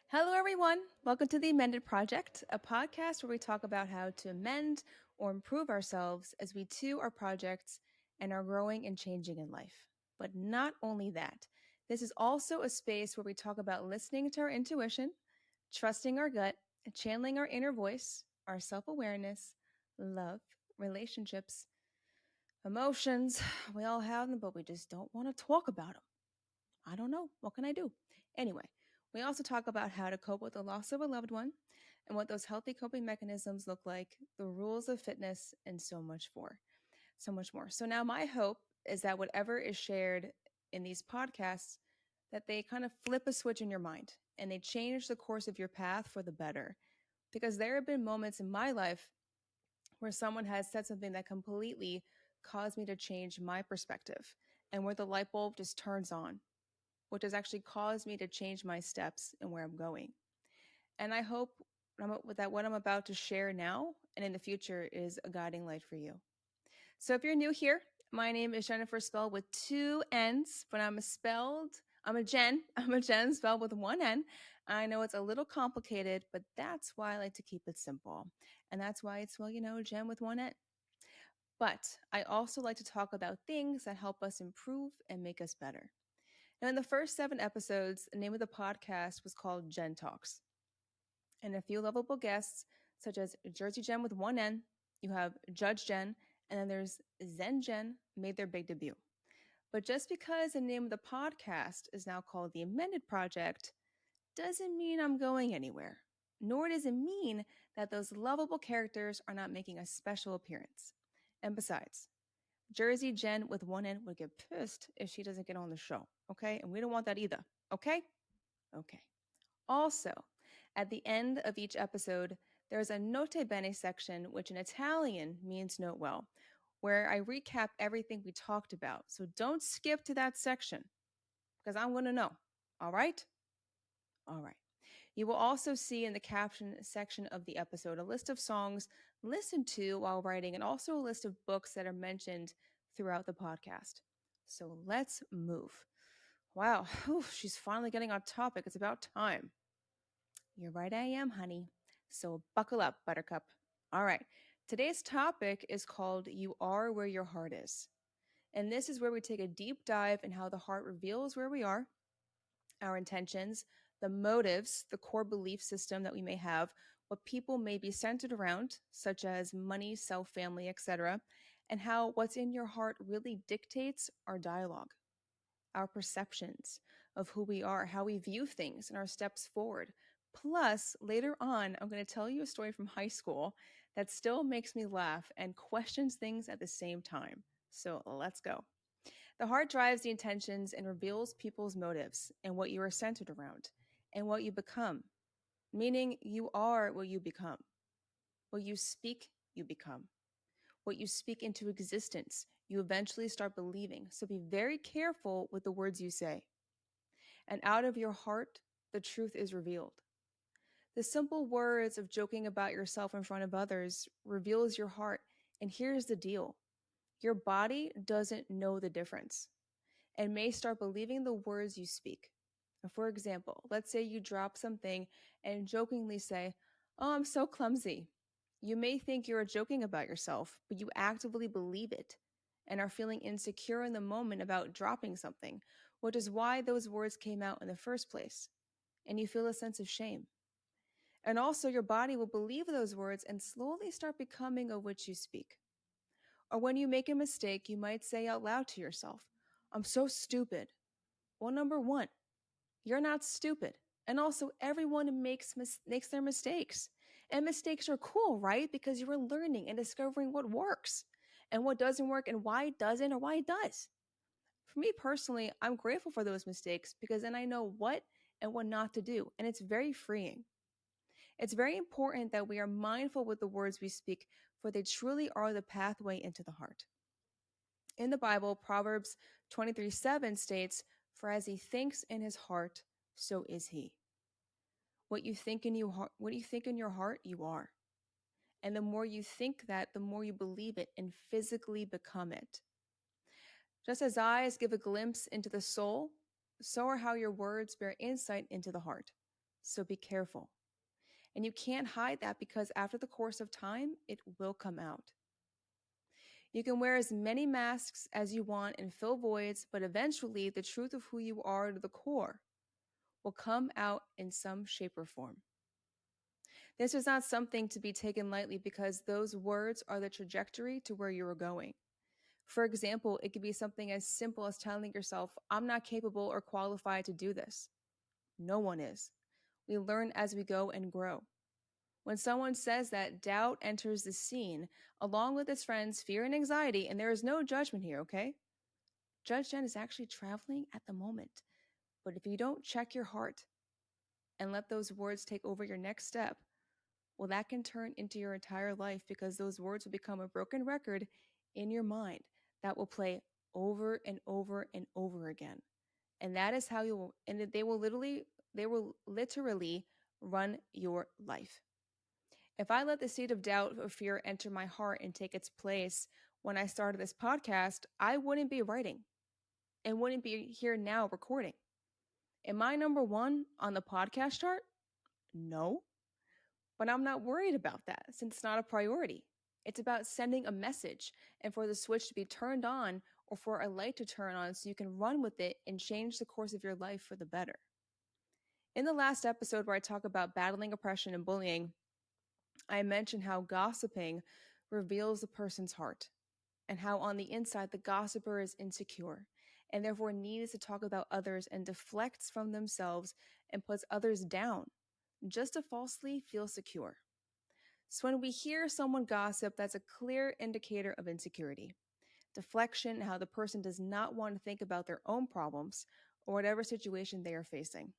Hello, everyone. Welcome to the Amended Project, a podcast where we talk about how to amend or improve ourselves as we too are projects and are growing and changing in life. But not only that, this is also a space where we talk about listening to our intuition, trusting our gut, channeling our inner voice, our self awareness, love, relationships, emotions. We all have them, but we just don't want to talk about them. I don't know. What can I do? Anyway, we also talk about how to cope with the loss of a loved one and what those healthy coping mechanisms look like, the rules of fitness, and so much more. So much more. So now my hope is that whatever is shared in these podcasts, that they kind of flip a switch in your mind and they change the course of your path for the better. Because there have been moments in my life where someone has said something that completely caused me to change my perspective and where the light bulb just turns on, which has actually caused me to change my steps and where I'm going. And I hope that what I'm about to share now and in the future is a guiding light for you. So if you're new here, my name is Jennifer, spelled with two N's, but I'm a Jen. I'm a Jen spelled with one N. I know it's a little complicated, but that's why I like to keep it simple. And that's why it's, Jen with one N. But I also like to talk about things that help us improve and make us better. Now, in the first 7 episodes, the name of the podcast was called Jen Talks. And a few lovable guests, such as Jersey Jen with one N, you have Judge Jen, and then there's Zen Jen, made their big debut. But just because the name of the podcast is now called The Amended Project doesn't mean I'm going anywhere. Nor does it mean that those lovable characters are not making a special appearance. And besides, Jersey Jen with one N would get pissed if she doesn't get on the show, okay? And we don't want that either, okay? Okay. Also, at the end of each episode, there's a note bene section, which in Italian means note well, where I recap everything we talked about. So don't skip to that section because I'm going to know. All right? All right. You will also see in the caption section of the episode a list of songs listened to while writing and also a list of books that are mentioned throughout the podcast. So let's move. Wow, whew, she's finally getting on topic. It's about time. You're right, I am, honey. So buckle up, Buttercup. All right. Today's topic is called You Are Where Your Heart Is. And this is where we take a deep dive in how the heart reveals where we are, our intentions, the motives, the core belief system that we may have, what people may be centered around, such as money, self, family, etc., and how what's in your heart really dictates our dialogue, our perceptions of who we are, how we view things, and our steps forward. Plus, later on, I'm going to tell you a story from high school that still makes me laugh and questions things at the same time. So let's go. The heart drives the intentions and reveals people's motives and what you are centered around and what you become, meaning you are what you become. What you speak, you become. What you speak into existence, you eventually start believing. So be very careful with the words you say. And out of your heart, the truth is revealed. The simple words of joking about yourself in front of others reveals your heart. And here's the deal. Your body doesn't know the difference and may start believing the words you speak. For example, let's say you drop something and jokingly say, "Oh, I'm so clumsy." You may think you're joking about yourself, but you actively believe it and are feeling insecure in the moment about dropping something, which is why those words came out in the first place. And you feel a sense of shame. And also, your body will believe those words and slowly start becoming of which you speak. Or when you make a mistake, you might say out loud to yourself, "I'm so stupid." Well, number one, you're not stupid. And also, everyone makes their mistakes. And mistakes are cool, right? Because you're learning and discovering what works and what doesn't work and why it doesn't or why it does. For me personally, I'm grateful for those mistakes because then I know what and what not to do. And it's very freeing. It's very important that we are mindful with the words we speak, for they truly are the pathway into the heart. In the Bible, Proverbs 23:7 states, "For as he thinks in his heart, so is he." What you think in your heart, you are. And the more you think that, the more you believe it and physically become it. Just as eyes give a glimpse into the soul, so are how your words bear insight into the heart. So be careful. And you can't hide that because after the course of time, it will come out. You can wear as many masks as you want and fill voids, but eventually the truth of who you are to the core will come out in some shape or form. This is not something to be taken lightly because those words are the trajectory to where you are going. For example, it could be something as simple as telling yourself, I'm not capable or qualified to do this. No one is. We learn as we go and grow. When someone says that, doubt enters the scene along with its friends, fear and anxiety, and there is no judgment here, okay? Judge Jen is actually traveling at the moment. But if you don't check your heart and let those words take over your next step, well, that can turn into your entire life because those words will become a broken record in your mind that will play over and over and over again. And that is how you will, and they will literally run your life. If I let the seed of doubt or fear enter my heart and take its place when I started this podcast, I wouldn't be writing and wouldn't be here now recording. Am I number one on the podcast chart? No. But I'm not worried about that since it's not a priority. It's about sending a message and for the switch to be turned on or for a light to turn on so you can run with it and change the course of your life for the better. In the last episode where I talk about battling oppression and bullying, I mentioned how gossiping reveals a person's heart and how on the inside the gossiper is insecure and therefore needs to talk about others and deflects from themselves and puts others down just to falsely feel secure. So when we hear someone gossip, that's a clear indicator of insecurity, deflection, how the person does not want to think about their own problems or whatever situation they are facing.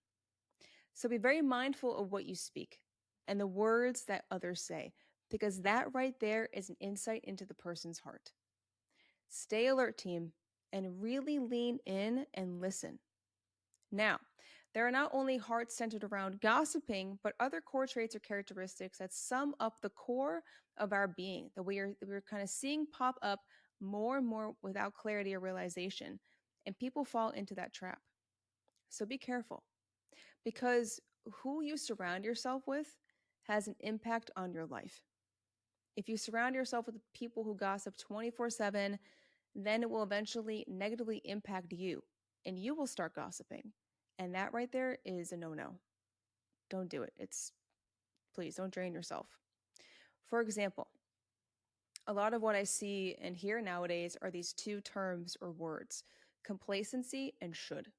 So be very mindful of what you speak and the words that others say, because that right there is an insight into the person's heart. Stay alert, team, and really lean in and listen. Now, there are not only hearts centered around gossiping, but other core traits or characteristics that sum up the core of our being that we're kind of seeing pop up more and more without clarity or realization. And people fall into that trap. So be careful because who you surround yourself with has an impact on your life. If you surround yourself with people who gossip 24/7, then it will eventually negatively impact you and you will start gossiping. And that right there is a no-no. Don't do it. Please don't drain yourself. For example, a lot of what I see and hear nowadays are these two terms or words, complacency and should.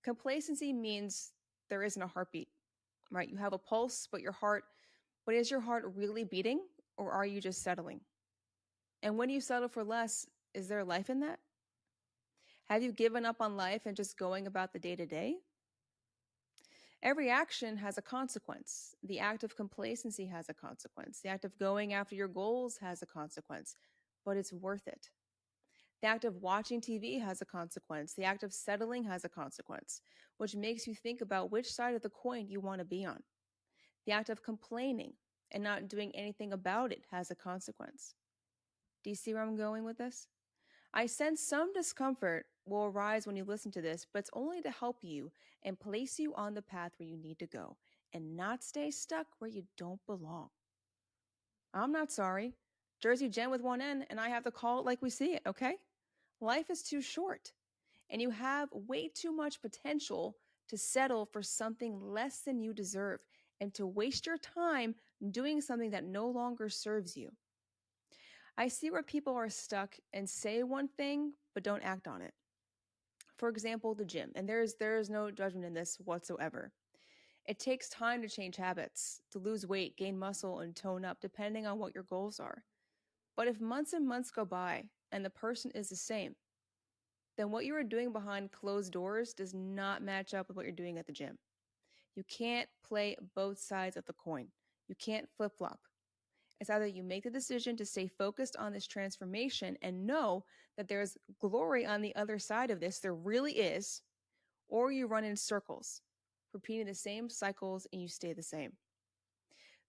Complacency means there isn't a heartbeat, right? You have a pulse, but is your heart really beating or are you just settling? And when you settle for less, is there life in that? Have you given up on life and just going about the day to day? Every action has a consequence. The act of complacency has a consequence. The act of going after your goals has a consequence, but it's worth it. The act of watching TV has a consequence. The act of settling has a consequence, which makes you think about which side of the coin you want to be on. The act of complaining and not doing anything about it has a consequence. Do you see where I'm going with this? I sense some discomfort will arise when you listen to this, but it's only to help you and place you on the path where you need to go and not stay stuck where you don't belong. I'm not sorry. Jersey Jen with one N, and I have to call it like we see it, okay? Life is too short, and you have way too much potential to settle for something less than you deserve and to waste your time doing something that no longer serves you. I see where people are stuck and say one thing, but don't act on it. For example, the gym, and there is no judgment in this whatsoever. It takes time to change habits, to lose weight, gain muscle, and tone up, depending on what your goals are. But if months and months go by and the person is the same, then what you are doing behind closed doors does not match up with what you're doing at the gym. You can't play both sides of the coin. You can't flip-flop. It's either you make the decision to stay focused on this transformation and know that there's glory on the other side of this, there really is, or you run in circles, repeating the same cycles and you stay the same.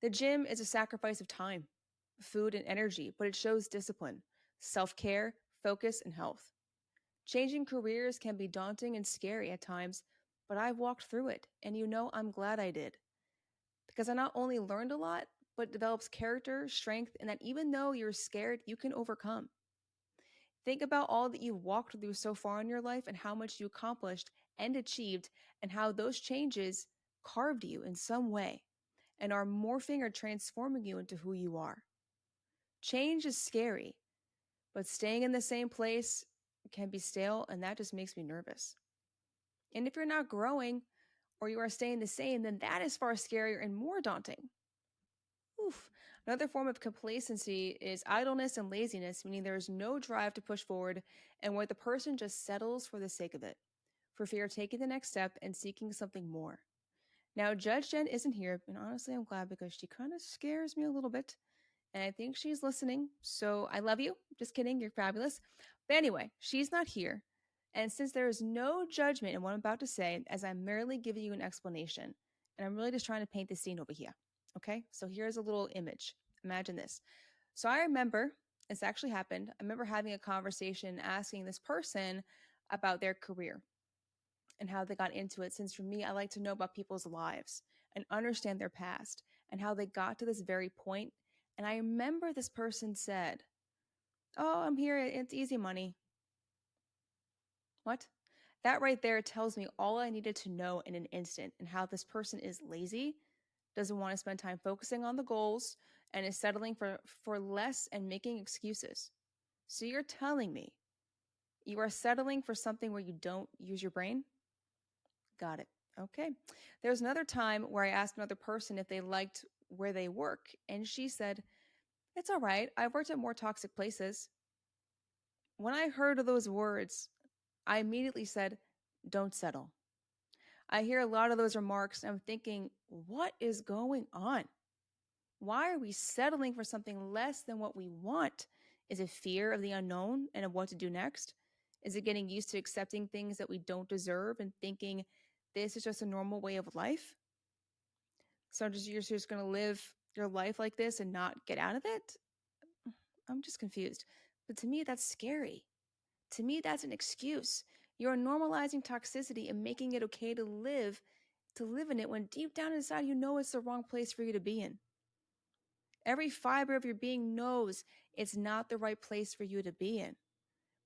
The gym is a sacrifice of time, food, and energy, but it shows discipline, self-care, focus, and health. Changing careers can be daunting and scary at times, but I've walked through it. And I'm glad I did because I not only learned a lot, but develops character, strength, and that even though you're scared, you can overcome. Think about all that you've walked through so far in your life and how much you accomplished and achieved, and how those changes carved you in some way and are morphing or transforming you into who you are. Change is scary, but staying in the same place can be stale, and that just makes me nervous. And if you're not growing or you are staying the same, then that is far scarier and more daunting. Oof. Another form of complacency is idleness and laziness, meaning there is no drive to push forward and where the person just settles for the sake of it, for fear of taking the next step and seeking something more. Now, Judge Jen isn't here, and honestly, I'm glad because she kind of scares me a little bit. And I think she's listening. So I love you. Just kidding. You're fabulous. But anyway, she's not here. And since there is no judgment in what I'm about to say, as I'm merely giving you an explanation, and I'm really just trying to paint the scene over here. Okay. So here's a little image. Imagine this. So I remember, it's actually happened. I remember having a conversation asking this person about their career and how they got into it. Since for me, I like to know about people's lives and understand their past and how they got to this very point. And I remember this person said, "Oh, I'm here. It's easy money." What? That right there tells me all I needed to know in an instant, and how this person is lazy, doesn't want to spend time focusing on the goals, and is settling for less and making excuses. So you're telling me you are settling for something where you don't use your brain? Got it. Okay. There's another time where I asked another person if they liked where they work, and she said, "It's all right. I've worked at more toxic places." When I heard of those words, I immediately said, "Don't settle." I hear a lot of those remarks, and I'm thinking, what is going on? Why are we settling for something less than what we want? Is it fear of the unknown and of what to do next? Is it getting used to accepting things that we don't deserve and thinking this is just a normal way of life? So you're just going to live your life like this and not get out of it? I'm just confused. But to me, that's scary. To me, that's an excuse. You're normalizing toxicity and making it okay to live in it when deep down inside you know it's the wrong place for you to be in. Every fiber of your being knows it's not the right place for you to be in,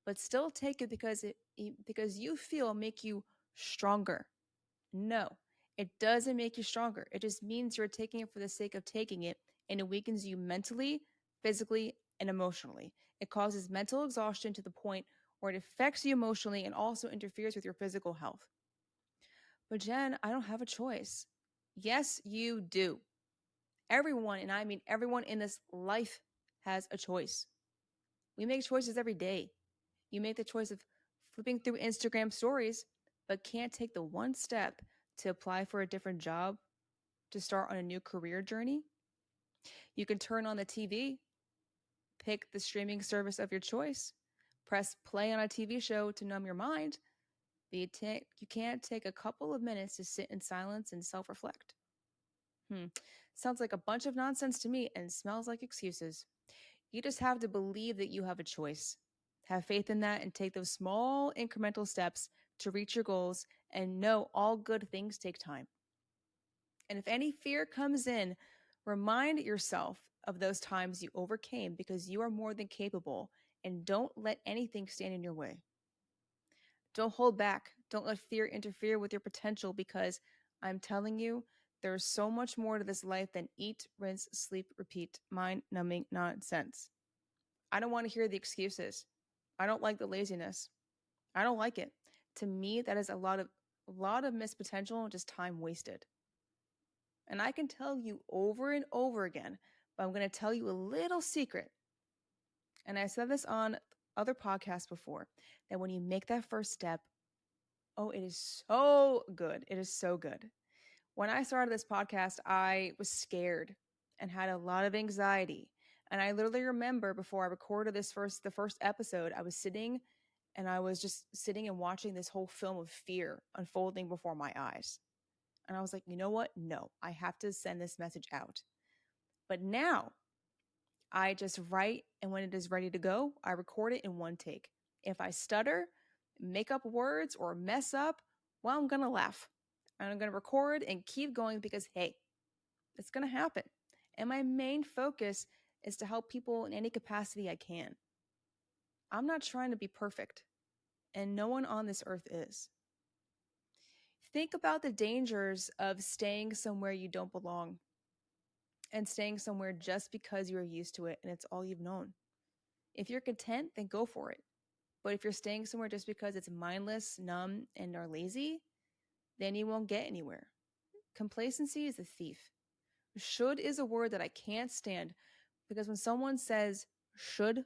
but still take it because you feel make you stronger. No, it doesn't make you stronger. It just means you're taking it for the sake of taking it, and it weakens you mentally, physically, and emotionally. It causes mental exhaustion to the point where it affects you emotionally and also interferes with your physical health. But Jen, I don't have a choice. Yes, you do. Everyone, and I mean everyone in this life, has a choice. We make choices every day. You make the choice of flipping through Instagram stories, but can't take the one step to apply for a different job, to start on a new career journey. You can turn on the TV, pick the streaming service of your choice, press play on a TV show to numb your mind, but you can't take a couple of minutes to sit in silence and self reflect. Sounds like a bunch of nonsense to me and smells like excuses. You just have to believe that you have a choice. Have faith in that and take those small incremental steps to reach your goals, and know all good things take time. And if any fear comes in, remind yourself of those times you overcame, because you are more than capable, and don't let anything stand in your way. Don't hold back. Don't let fear interfere with your potential, because I'm telling you, there's so much more to this life than eat, rinse, sleep, repeat, mind numbing nonsense. I don't want to hear the excuses. I don't like the laziness. I don't like it. To me, that is a lot of missed potential and just time wasted. And I can tell you over and over again, but I'm going to tell you a little secret. And I said this on other podcasts before, that when you make that first step, oh, it is so good. It is so good. When I started this podcast, I was scared and had a lot of anxiety. And I literally remember before I recorded the first episode, I was sitting and I was just sitting and watching this whole film of fear unfolding before my eyes. And I was like, you know what? No, I have to send this message out. But now I just write, and when it is ready to go, I record it in one take. If I stutter, make up words, or mess up, Well, I'm going to laugh. And I'm going to record and keep going because, hey, it's going to happen. And my main focus is to help people in any capacity I can. I'm not trying to be perfect, and no one on this earth is. Think about the dangers of staying somewhere you don't belong and staying somewhere just because you're used to it and it's all you've known. If you're content, then go for it. But if you're staying somewhere just because it's mindless, numb, and are lazy, then you won't get anywhere. Complacency is a thief. Should is a word that I can't stand because when someone says should,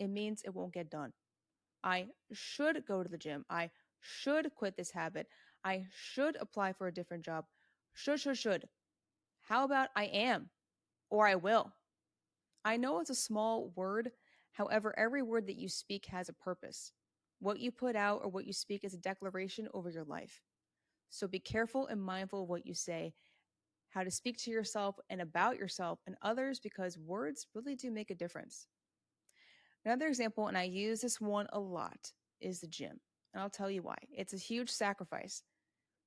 it means it won't get done. I should go to the gym. I should quit this habit. I should apply for a different job. Should. How about I am or I will? I know it's a small word. However, every word that you speak has a purpose. What you put out or what you speak is a declaration over your life. So be careful and mindful of what you say, how to speak to yourself and about yourself and others, because words really do make a difference. Another example, and I use this one a lot, is the gym. And I'll tell you why. It's a huge sacrifice,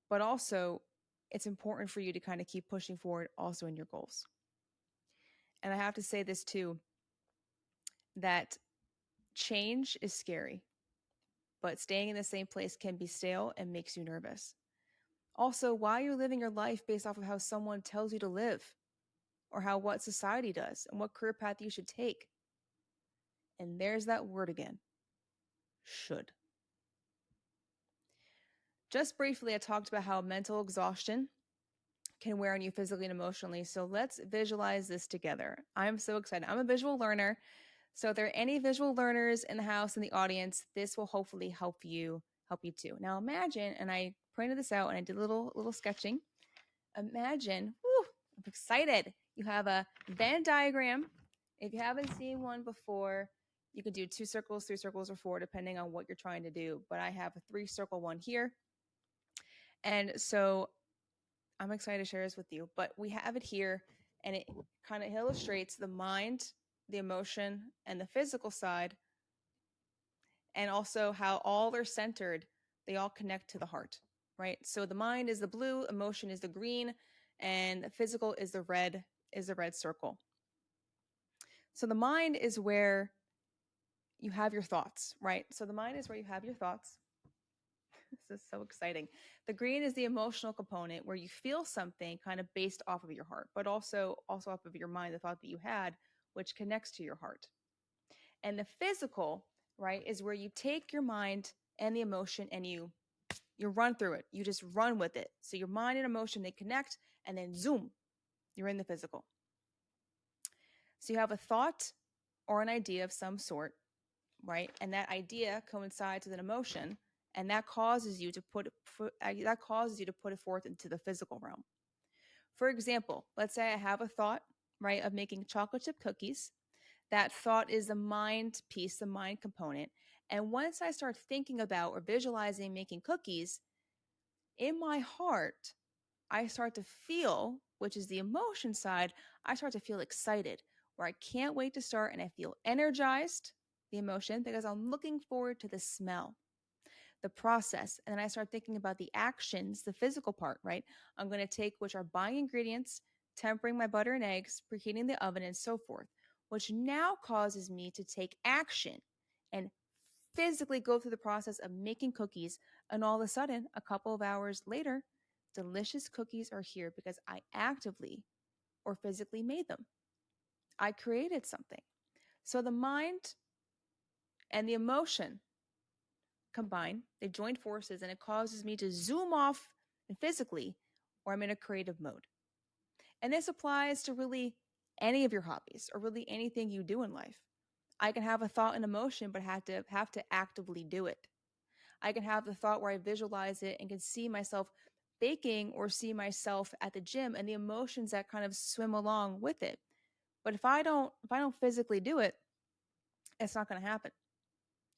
but also it's important for you to kind of keep pushing forward also in your goals. And I have to say this too, that change is scary, but staying in the same place can be stale and makes you nervous. Also, why you're living your life based off of how someone tells you to live or how what society does and what career path you should take. And there's that word again, should. Just briefly, I talked about how mental exhaustion can wear on you physically and emotionally. So let's visualize this together. I'm so excited. I'm a visual learner. So if there are any visual learners in the house, in the audience, this will hopefully help you too. Now imagine, and I printed this out and I did a little sketching. Imagine, I'm excited. You have a Venn diagram. If you haven't seen one before, you could do 2 circles, 3 circles, or 4, depending on what you're trying to do. But I have a 3-circle one here. And so I'm excited to share this with you. But we have it here, and it kind of illustrates the mind, the emotion, and the physical side, and also how all are centered. They all connect to the heart, right? So the mind is the blue, emotion is the green, and the physical is the red circle. So the mind is where you have your thoughts, right? So the mind is where you have your thoughts. This is so exciting. The green is the emotional component where you feel something kind of based off of your heart, but also off of your mind, the thought that you had, which connects to your heart. And the physical, right, is where you take your mind and the emotion and you run through it. You just run with it. So your mind and emotion, they connect, and then zoom, you're in the physical. So you have a thought or an idea of some sort, right? And that idea coincides with an emotion, and that causes you to put it forth into the physical realm. For example, let's say I have a thought, right, of making chocolate chip cookies. That thought is the mind piece, the mind component. And once I start thinking about or visualizing making cookies, in my heart, I start to feel, which is the emotion side, I start to feel excited, where I can't wait to start, and I feel energized, the emotion, because I'm looking forward to the smell, the process. And then I start thinking about the actions, the physical part, right? I'm going to take, which are buying ingredients, tempering my butter and eggs, preheating the oven, and so forth, which now causes me to take action and physically go through the process of making cookies. And all of a sudden, a couple of hours later, delicious cookies are here because I actively or physically made them. I created something. So the mind and the emotion combine, they join forces, and it causes me to zoom off physically, or I'm in a creative mode. And this applies to really any of your hobbies or really anything you do in life. I can have a thought and emotion, but have to actively do it. I can have the thought where I visualize it and can see myself baking or see myself at the gym and the emotions that kind of swim along with it. But if I don't physically do it, it's not going to happen.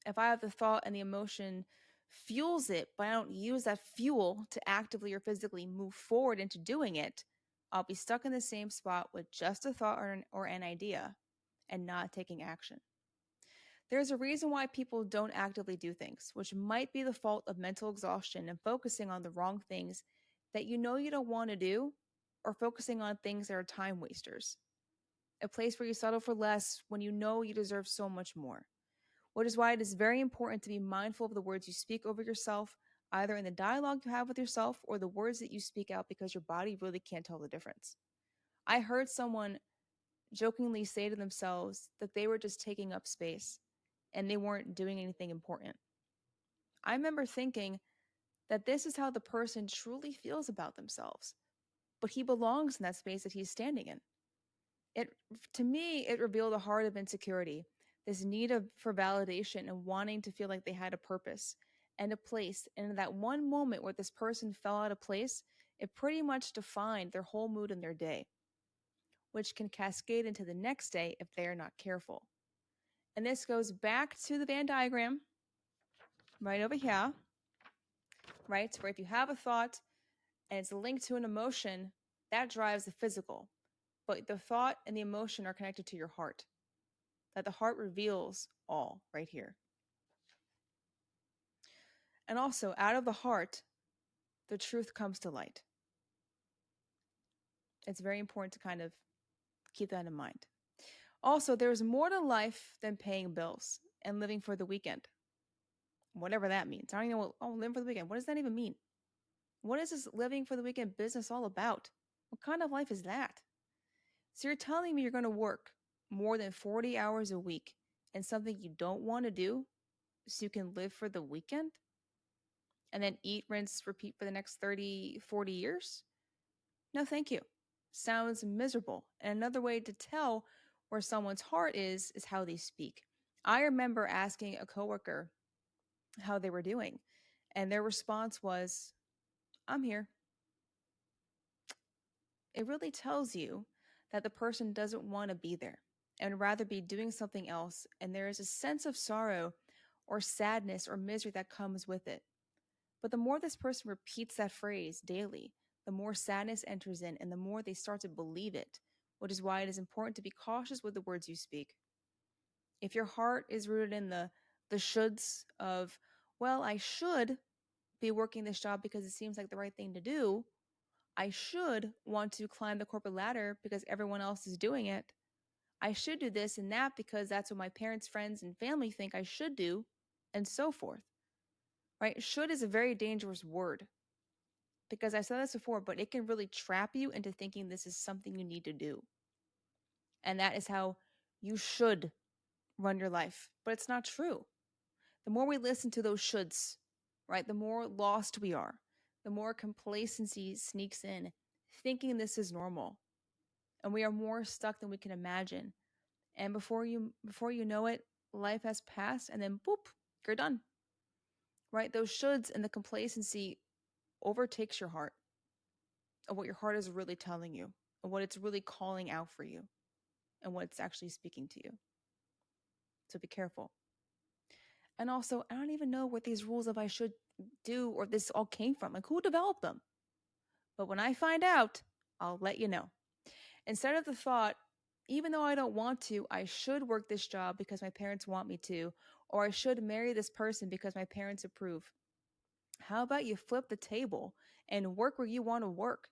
If I have the thought and the emotion fuels it, but I don't use that fuel to actively or physically move forward into doing it, I'll be stuck in the same spot with just a thought or an idea and not taking action. There's a reason why people don't actively do things, which might be the fault of mental exhaustion and focusing on the wrong things that you know you don't want to do, or focusing on things that are time wasters. A place where you settle for less when you know you deserve so much more. Which is why it is very important to be mindful of the words you speak over yourself, either in the dialogue you have with yourself or the words that you speak out because your body really can't tell the difference. I heard someone jokingly say to themselves that they were just taking up space and they weren't doing anything important. I remember thinking that this is how the person truly feels about themselves, but he belongs in that space that he's standing in. It To me, it revealed a heart of insecurity, this need for validation and wanting to feel like they had a purpose and a place. And in that one moment where this person fell out of place, it pretty much defined their whole mood in their day, which can cascade into the next day if they are not careful. And this goes back to the Venn diagram right over here, right? Where if you have a thought and it's linked to an emotion, that drives the physical. But the thought and the emotion are connected to your heart. That the heart reveals all right here. And also, out of the heart, the truth comes to light. It's very important to kind of keep that in mind. Also, there's more to life than paying bills and living for the weekend. Whatever that means. I don't even know living for the weekend. What does that even mean? What is this living for the weekend business all about? What kind of life is that? So you're telling me you're going to work more than 40 hours a week and something you don't want to do so you can live for the weekend and then eat, rinse, repeat for the next 30, 40 years? No, thank you. Sounds miserable. And another way to tell where someone's heart is how they speak. I remember asking a coworker how they were doing, and their response was, "I'm here." It really tells you that the person doesn't want to be there and rather be doing something else, and there is a sense of sorrow or sadness or misery that comes with it. But the more this person repeats that phrase daily, the more sadness enters in and the more they start to believe it, which is why it is important to be cautious with the words you speak. If your heart is rooted in the shoulds of, well, I should be working this job because it seems like the right thing to do. I should want to climb the corporate ladder because everyone else is doing it. I should do this and that because that's what my parents, friends, and family think I should do, and so forth. Right? Should is a very dangerous word because I said this before, but it can really trap you into thinking this is something you need to do. And that is how you should run your life. But it's not true. The more we listen to those shoulds, right, the more lost we are, the more complacency sneaks in, thinking this is normal. And we are more stuck than we can imagine. And before you know it, life has passed and then boop, you're done. Right? Those shoulds and the complacency overtakes your heart of what your heart is really telling you and what it's really calling out for you and what it's actually speaking to you. So be careful. And also, I don't even know what these rules of I should do or this all came from. Like, who developed them? But when I find out, I'll let you know. Instead of the thought, even though I don't want to, I should work this job because my parents want me to, or I should marry this person because my parents approve. How about you flip the table and work where you want to work?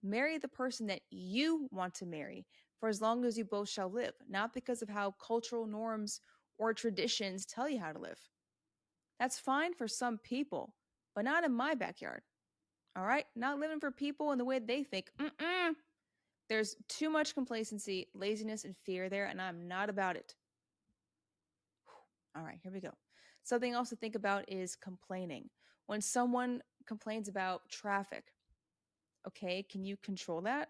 Marry the person that you want to marry for as long as you both shall live, not because of how cultural norms or traditions tell you how to live. That's fine for some people, but not in my backyard. All right? Not living for people in the way they think. There's too much complacency, laziness, and fear there, and I'm not about it. All right, here we go. Something else to think about is complaining. When someone complains about traffic, okay, can you control that?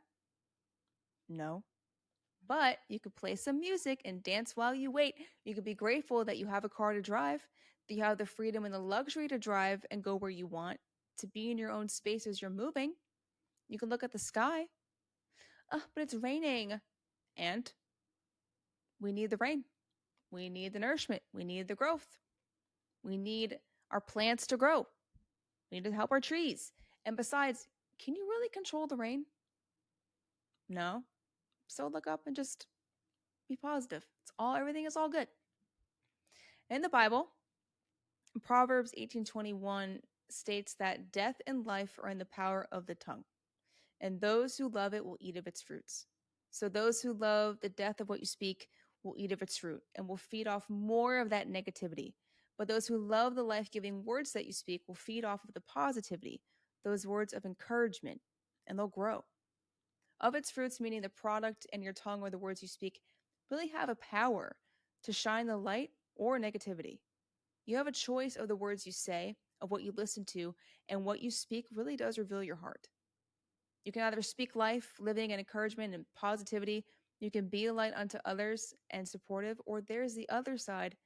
No. But you could play some music and dance while you wait. You could be grateful that you have a car to drive, that you have the freedom and the luxury to drive and go where you want, to be in your own space as you're moving. You can look at the sky. But it's raining. And we need the rain. We need the nourishment. We need the growth. We need our plants to grow. We need to help our trees. And besides, can you really control the rain? No. So look up and just be positive. Everything is all good. In the Bible, Proverbs 18:21 states that death and life are in the power of the tongue, and those who love it will eat of its fruits. So those who love the death of what you speak will eat of its fruit and will feed off more of that negativity. But those who love the life-giving words that you speak will feed off of the positivity, those words of encouragement, and they'll grow. Of its fruits, meaning the product and your tongue or the words you speak, really have a power to shine the light or negativity. You have a choice of the words you say, of what you listen to, and what you speak really does reveal your heart. You can either speak life, living, and encouragement and positivity. You can be a light unto others and supportive, or there's the other side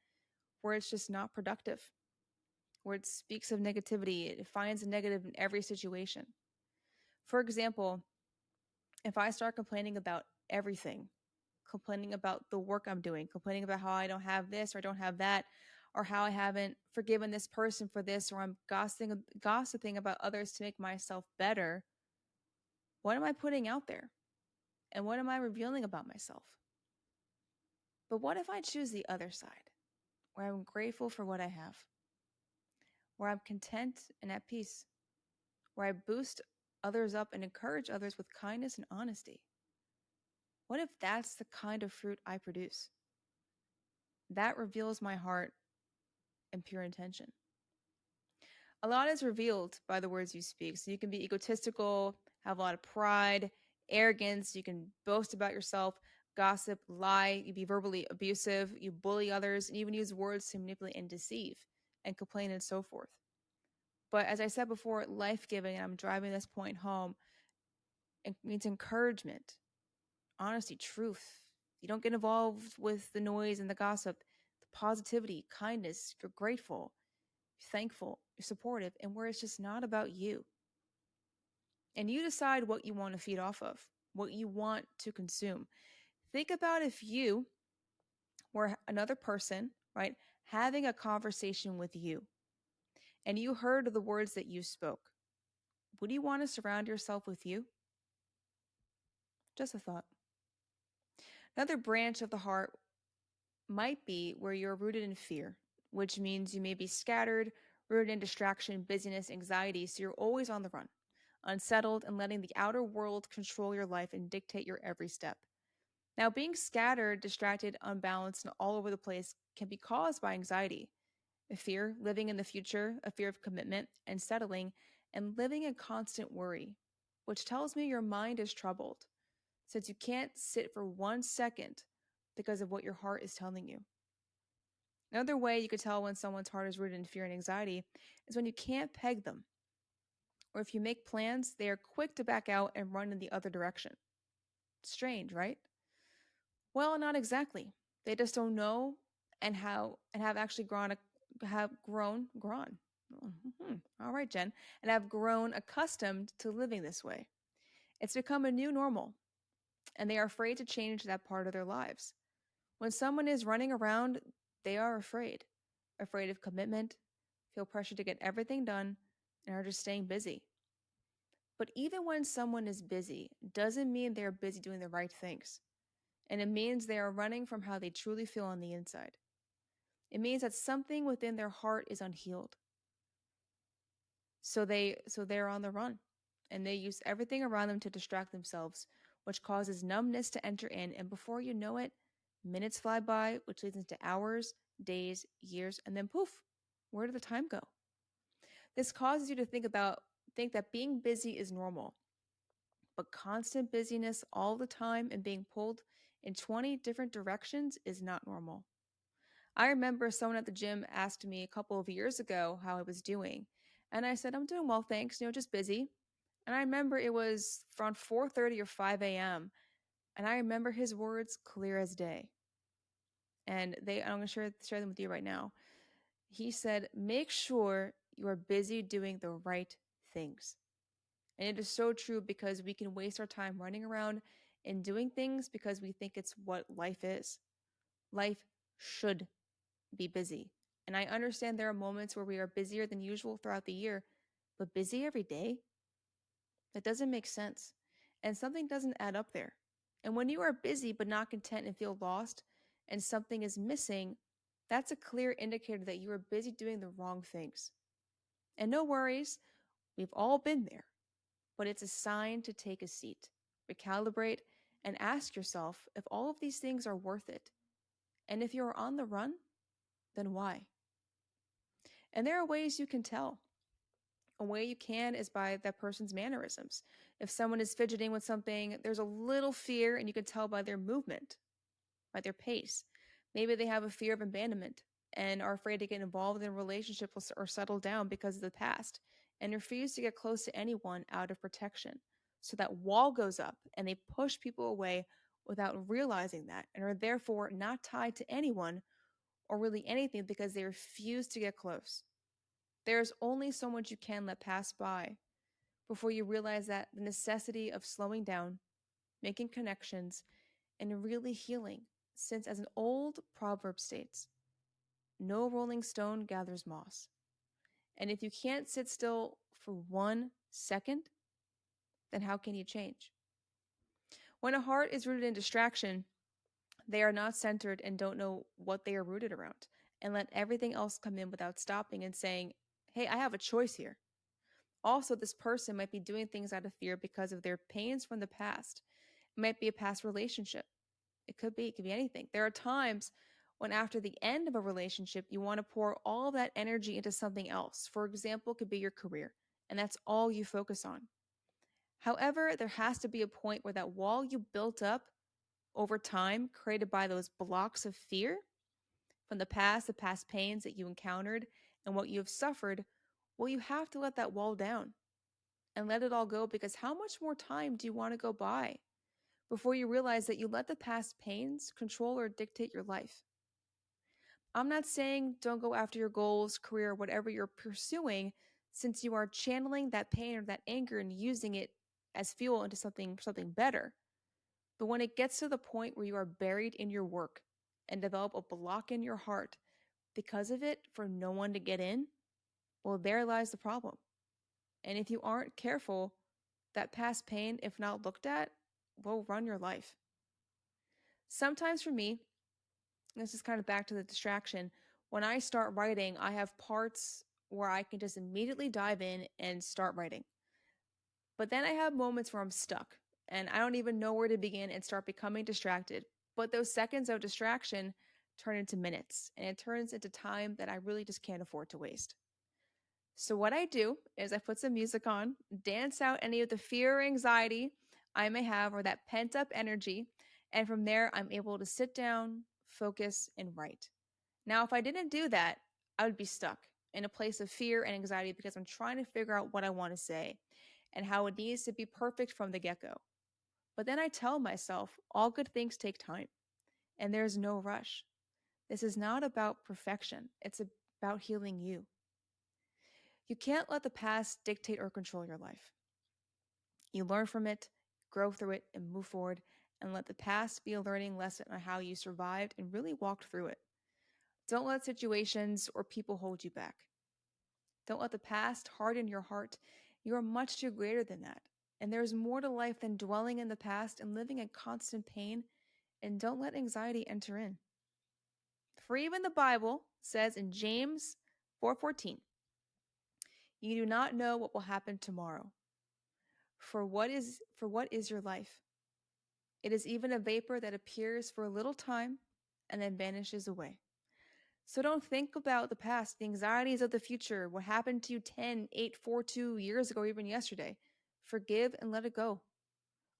where it's just not productive, where it speaks of negativity. It finds a negative in every situation. For example, if I start complaining about everything, complaining about the work I'm doing, complaining about how I don't have this or I don't have that, or how I haven't forgiven this person for this, or I'm gossiping about others to make myself better, what am I putting out there? And what am I revealing about myself? But what if I choose the other side, where I'm grateful for what I have, where I'm content and at peace, where I boost others up and encourage others with kindness and honesty? What if that's the kind of fruit I produce? That reveals my heart and pure intention. A lot is revealed by the words you speak. So you can be egotistical, have a lot of pride, arrogance, you can boast about yourself, gossip, lie, you be verbally abusive, you bully others, and even use words to manipulate and deceive and complain and so forth. But as I said before, life giving, and I'm driving this point home, it means encouragement, honesty, truth. You don't get involved with the noise and the gossip, the positivity, kindness, you're grateful, you're thankful, you're supportive, and where it's just not about you. And you decide what you want to feed off of, what you want to consume. Think about if you were another person, right, having a conversation with you, and you heard the words that you spoke. Would you want to surround yourself with you? Just a thought. Another branch of the heart might be where you're rooted in fear, which means you may be scattered, rooted in distraction, busyness, anxiety, so you're always on the run, unsettled, and letting the outer world control your life and dictate your every step. Now, being scattered, distracted, unbalanced, and all over the place can be caused by anxiety, a fear, living in the future, a fear of commitment and settling, and living in constant worry, which tells me your mind is troubled, since you can't sit for 1 second because of what your heart is telling you. Another way you could tell when someone's heart is rooted in fear and anxiety is when you can't peg them, or if you make plans, they are quick to back out and run in the other direction. Strange, right? Well, not exactly. They just don't know and have actually grown. All right, Jen, and have grown accustomed to living this way. It's become a new normal, and they are afraid to change that part of their lives. When someone is running around, they are afraid of commitment, feel pressure to get everything done, and are just staying busy. But even when someone is busy, doesn't mean they're busy doing the right things. And it means they are running from how they truly feel on the inside. It means that something within their heart is unhealed. So they're on the run, and they use everything around them to distract themselves, which causes numbness to enter in, and before you know it, minutes fly by, which leads into hours, days, years, and then poof, where did the time go? This causes you to think that being busy is normal, but constant busyness all the time and being pulled in 20 different directions is not normal. I remember someone at the gym asked me a couple of years ago how I was doing. And I said, I'm doing well, thanks, just busy. And I remember it was around 4:30 or 5 a.m. And I remember his words clear as day. And I'm going to share them with you right now. He said, make sure you are busy doing the right things. And it is so true because we can waste our time running around and doing things because we think it's what life is. Life should be busy. And I understand there are moments where we are busier than usual throughout the year, but busy every day? That doesn't make sense. And something doesn't add up there. And when you are busy but not content and feel lost and something is missing, That's a clear indicator that you are busy doing the wrong things. And no worries, we've all been there, but it's a sign to take a seat, recalibrate, and ask yourself if all of these things are worth it. And if you're on the run, then why? And there are ways you can tell. A way you can is by that person's mannerisms. If someone is fidgeting with something, there's a little fear, and you can tell by their movement, by their pace. Maybe they have a fear of abandonment and are afraid to get involved in a relationship or settle down because of the past and refuse to get close to anyone out of protection. So that wall goes up and they push people away without realizing that and are therefore not tied to anyone or really anything because they refuse to get close. There's only so much you can let pass by before you realize that the necessity of slowing down, making connections, and really healing, since as an old proverb states, no rolling stone gathers moss. And if you can't sit still for 1 second, then how can you change? When a heart is rooted in distraction, they are not centered and don't know what they are rooted around, and let everything else come in without stopping and saying, hey, I have a choice here. Also, this person might be doing things out of fear because of their pains from the past. It might be a past relationship. It could be anything. There are times when after the end of a relationship, you want to pour all of that energy into something else. For example, it could be your career, and that's all you focus on. However, there has to be a point where that wall you built up over time, created by those blocks of fear from the past pains that you encountered, and what you have suffered, well, you have to let that wall down and let it all go because how much more time do you want to go by before you realize that you let the past pains control or dictate your life? I'm not saying don't go after your goals, career, whatever you're pursuing, since you are channeling that pain or that anger and using it as fuel into something better. But when it gets to the point where you are buried in your work and develop a block in your heart because of it for no one to get in, well, there lies the problem. And if you aren't careful, that past pain, if not looked at, will run your life. Sometimes for me, this is kind of back to the distraction. When I start writing, I have parts where I can just immediately dive in and start writing. But then I have moments where I'm stuck and I don't even know where to begin and start becoming distracted. But those seconds of distraction turn into minutes and it turns into time that I really just can't afford to waste. So, what I do is I put some music on, dance out any of the fear or anxiety I may have or that pent up energy. And from there, I'm able to sit down, focus, and write. Now, if I didn't do that, I would be stuck in a place of fear and anxiety because I'm trying to figure out what I want to say and how it needs to be perfect from the get go. But then I tell myself all good things take time and there's no rush. This is not about perfection, it's about healing you. You can't let the past dictate or control your life. You learn from it, grow through it, and move forward, and let the past be a learning lesson on how you survived and really walked through it. Don't let situations or people hold you back. Don't let the past harden your heart. You are much too greater than that. And there is more to life than dwelling in the past and living in constant pain. And don't let anxiety enter in. For even the Bible says in James 4:14, you do not know what will happen tomorrow. For what is your life? It is even a vapor that appears for a little time and then vanishes away. So don't think about the past, the anxieties of the future, what happened to you 10, 8, 4, 2 years ago, even yesterday. Forgive and let it go.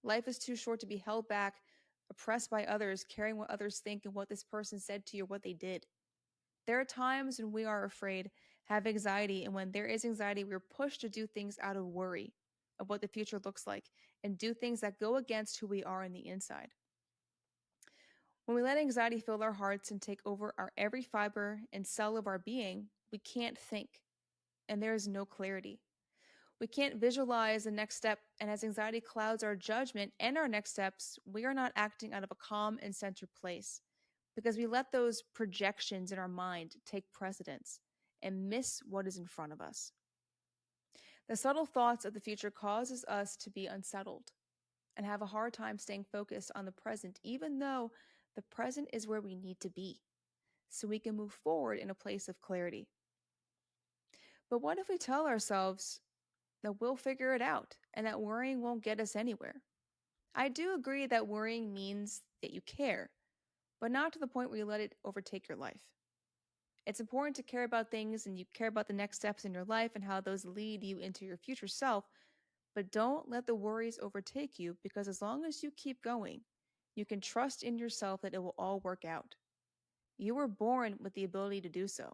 Life is too short to be held back, oppressed by others, caring what others think and what this person said to you or what they did. There are times when we are afraid, have anxiety, and when there is anxiety, we are pushed to do things out of worry of what the future looks like and do things that go against who we are on the inside. When we let anxiety fill our hearts and take over our every fiber and cell of our being, we can't think, and there is no clarity. We can't visualize the next step, and as anxiety clouds our judgment and our next steps, we are not acting out of a calm and centered place because we let those projections in our mind take precedence and miss what is in front of us. The subtle thoughts of the future causes us to be unsettled and have a hard time staying focused on the present, even though the present is where we need to be. so we can move forward in a place of clarity. But what if we tell ourselves that we'll figure it out and that worrying won't get us anywhere? I do agree that worrying means that you care, but not to the point where you let it overtake your life. It's important to care about things and you care about the next steps in your life and how those lead you into your future self, but don't let the worries overtake you because as long as you keep going, you can trust in yourself that it will all work out. You were born with the ability to do so,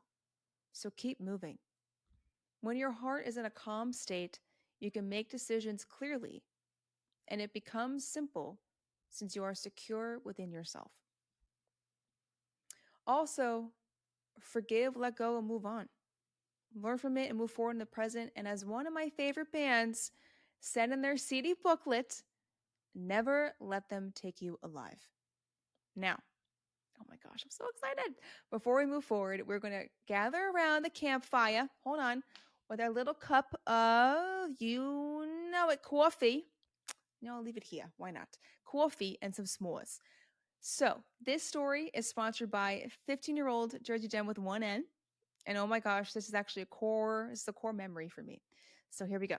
so keep moving. When your heart is in a calm state, you can make decisions clearly, and it becomes simple since you are secure within yourself. Also, forgive, let go, and move on. Learn from it and move forward in the present. And as one of my favorite bands said in their CD booklet, never let them take you alive. Now, oh my gosh, I'm so excited. Before we move forward, we're going to gather around the campfire. Hold on. With our little cup of, coffee. No, I'll leave it here. Why not? Coffee and some s'mores. So, this story is sponsored by 15-year-old Jersey Gem with one N. And oh my gosh, this is actually a core memory for me. So, here we go.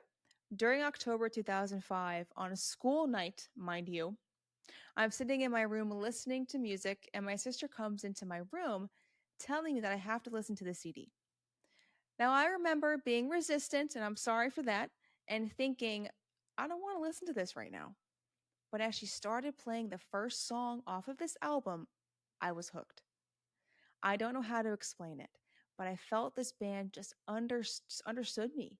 During October 2005, on a school night, mind you, I'm sitting in my room listening to music, and my sister comes into my room telling me that I have to listen to the CD. Now, I remember being resistant, and I'm sorry for that, and thinking, I don't want to listen to this right now. But as she started playing the first song off of this album, I was hooked. I don't know how to explain it, but I felt this band just understood me.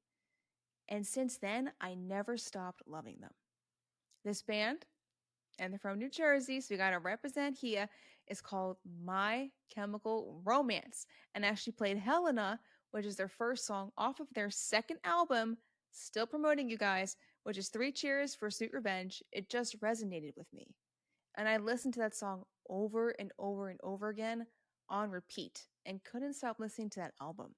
And since then, I never stopped loving them. This band, and they're from New Jersey, so we got to represent here, is called My Chemical Romance. And actually played Helena, which is their first song off of their second album, still promoting you guys, which is Three Cheers for Sweet Revenge. It just resonated with me. And I listened to that song over and over and over again on repeat and couldn't stop listening to that album.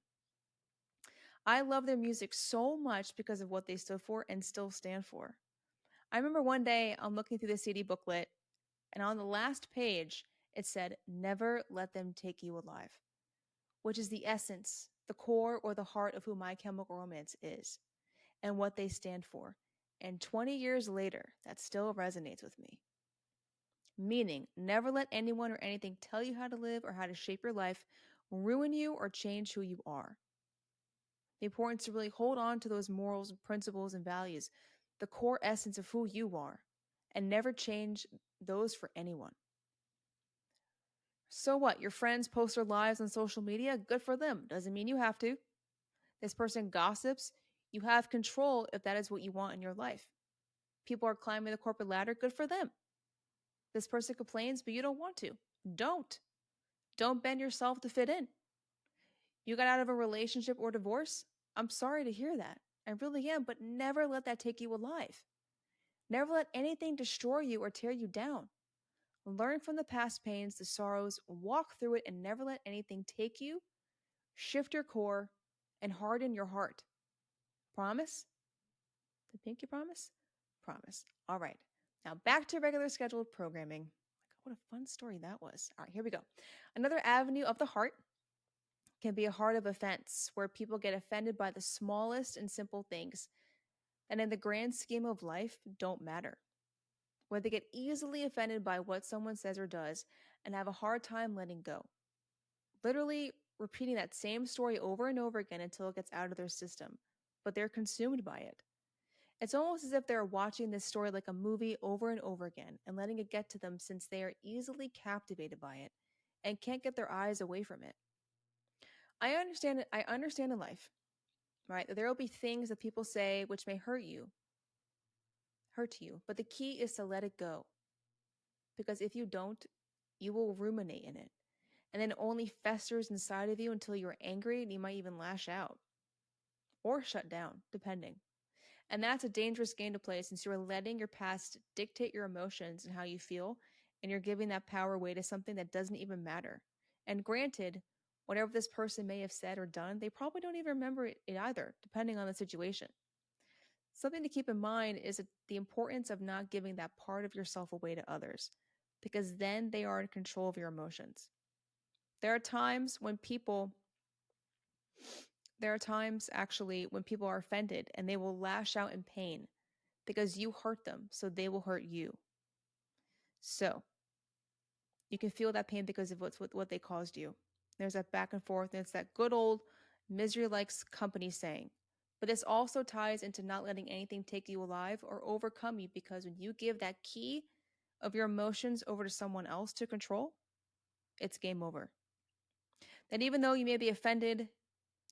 I love their music so much because of what they stood for and still stand for. I remember one day I'm looking through the CD booklet, and on the last page, it said, "Never let them take you alive," which is the essence, the core, or the heart of who My Chemical Romance is and what they stand for. And 20 years later, that still resonates with me. Meaning, never let anyone or anything tell you how to live or how to shape your life, ruin you, or change who you are. The importance to really hold on to those morals, principles, and values, the core essence of who you are, and never change those for anyone. So what? Your friends post their lives on social media? Good for them. Doesn't mean you have to. This person gossips. You have control if that is what you want in your life. People are climbing the corporate ladder. Good for them. This person complains, but you don't want to. Don't. Don't bend yourself to fit in. You got out of a relationship or divorce? I'm sorry to hear that. I really am, but never let that take you alive. Never let anything destroy you or tear you down. Learn from the past pains, the sorrows, walk through it, and never let anything take you, shift your core, and harden your heart. Promise? The pinky promise? Promise. All right. Now back to regular scheduled programming. What a fun story that was. All right, here we go. Another avenue of the heart can be a heart of offense where people get offended by the smallest and simple things and in the grand scheme of life don't matter. Where they get easily offended by what someone says or does and have a hard time letting go. Literally repeating that same story over and over again until it gets out of their system, but they're consumed by it. It's almost as if they're watching this story like a movie over and over again and letting it get to them since they are easily captivated by it and can't get their eyes away from it. I understand it. I understand in life, right? That there will be things that people say which may hurt you, but the key is to let it go. Because if you don't, you will ruminate in it. And then it only festers inside of you until you're angry and you might even lash out or shut down, depending. And that's a dangerous game to play since you're letting your past dictate your emotions and how you feel, and you're giving that power away to something that doesn't even matter. And granted, whatever this person may have said or done, they probably don't even remember it either, depending on the situation. Something to keep in mind is the importance of not giving that part of yourself away to others, because then they are in control of your emotions. There are times when people there are times actually when people are offended and they will lash out in pain because you hurt them, so they will hurt you. So, you can feel that pain because of what they caused you. There's that back and forth, and it's that good old misery likes company saying. But this also ties into not letting anything take you alive or overcome you, because when you give that key of your emotions over to someone else to control, it's game over. That even though you may be offended,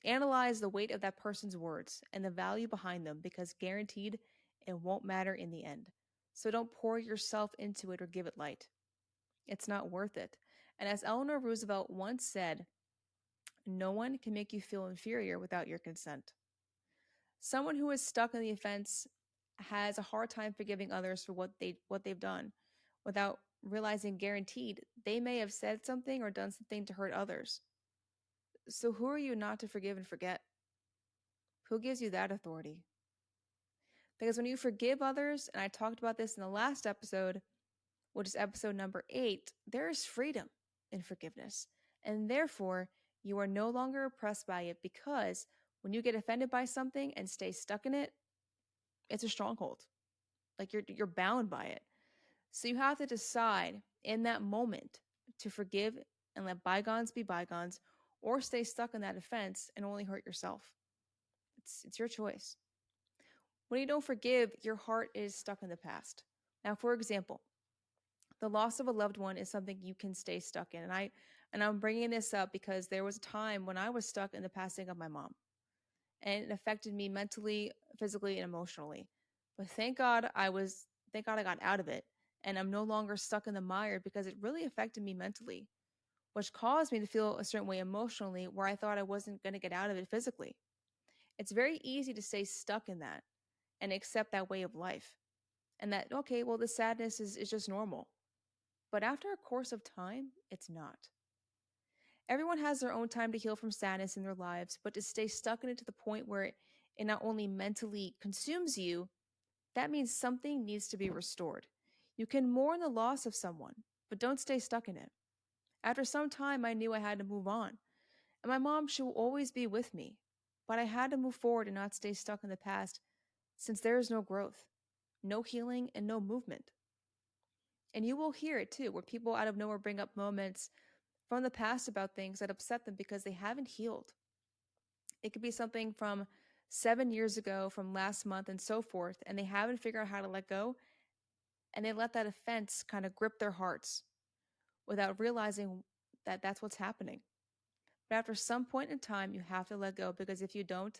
analyze the weight of that person's words and the value behind them, because guaranteed it won't matter in the end. So don't pour yourself into it or give it light. It's not worth it. And as Eleanor Roosevelt once said, no one can make you feel inferior without your consent. Someone who is stuck in the offense has a hard time forgiving others for what they've done without realizing guaranteed they may have said something or done something to hurt others. So who are you not to forgive and forget? Who gives you that authority? Because when you forgive others, and I talked about this in the last episode, which is episode number 8, there is freedom in forgiveness. And therefore, you are no longer oppressed by it, because when you get offended by something and stay stuck in it, it's a stronghold. Like you're bound by it. So you have to decide in that moment to forgive and let bygones be bygones, or stay stuck in that offense and only hurt yourself. It's your choice. When you don't forgive, your heart is stuck in the past. Now, for example, the loss of a loved one is something you can stay stuck in. And I'm bringing this up because there was a time when I was stuck in the passing of my mom, and it affected me mentally, physically, and emotionally. But thank God I got out of it, and I'm no longer stuck in the mire, because it really affected me mentally, which caused me to feel a certain way emotionally where I thought I wasn't going to get out of it physically. It's very easy to stay stuck in that and accept that way of life. And that, okay, well, the sadness is just normal. But after a course of time, it's not. Everyone has their own time to heal from sadness in their lives, but to stay stuck in it to the point where it not only mentally consumes you, that means something needs to be restored. You can mourn the loss of someone, but don't stay stuck in it. After some time, I knew I had to move on, and my mom, she will always be with me. But I had to move forward and not stay stuck in the past, since there is no growth, no healing, and no movement. And you will hear it too, where people out of nowhere bring up moments from the past about things that upset them because they haven't healed. It could be something from 7 years ago, from last month, and so forth, and they haven't figured out how to let go, and they let that offense kind of grip their hearts without realizing that that's what's happening. But after some point in time, you have to let go, because if you don't,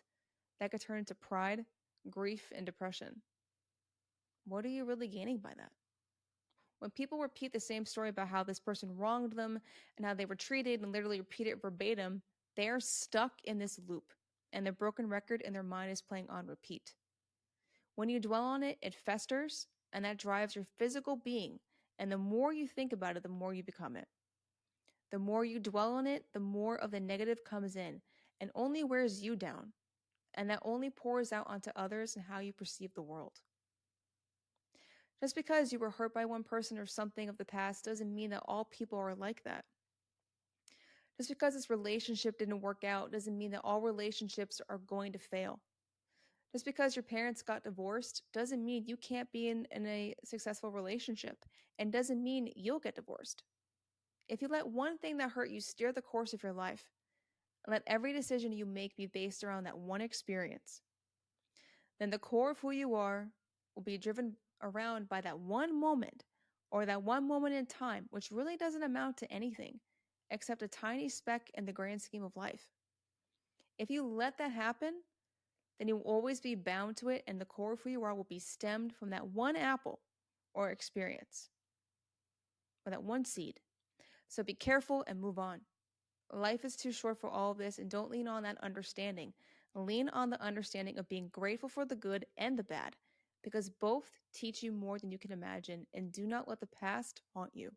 that could turn into pride, grief, and depression. What are you really gaining by that? When people repeat the same story about how this person wronged them and how they were treated and literally repeat it verbatim, they are stuck in this loop, and the broken record in their mind is playing on repeat. When you dwell on it, it festers, and that drives your physical being. And the more you think about it, the more you become it. The more you dwell on it, the more of the negative comes in and only wears you down. And that only pours out onto others and how you perceive the world. Just because you were hurt by one person or something of the past doesn't mean that all people are like that. Just because this relationship didn't work out doesn't mean that all relationships are going to fail. Just because your parents got divorced doesn't mean you can't be in a successful relationship, and doesn't mean you'll get divorced. If you let one thing that hurt you steer the course of your life, and let every decision you make be based around that one experience, then the core of who you are will be driven around by that one moment, or that one moment in time, which really doesn't amount to anything except a tiny speck in the grand scheme of life. If you let that happen, then you will always be bound to it, and the core of who you are will be stemmed from that one apple or experience, or that one seed. So be careful and move on. Life is too short for all of this, and don't lean on that understanding. Lean on the understanding of being grateful for the good and the bad, because both teach you more than you can imagine, and do not let the past haunt you.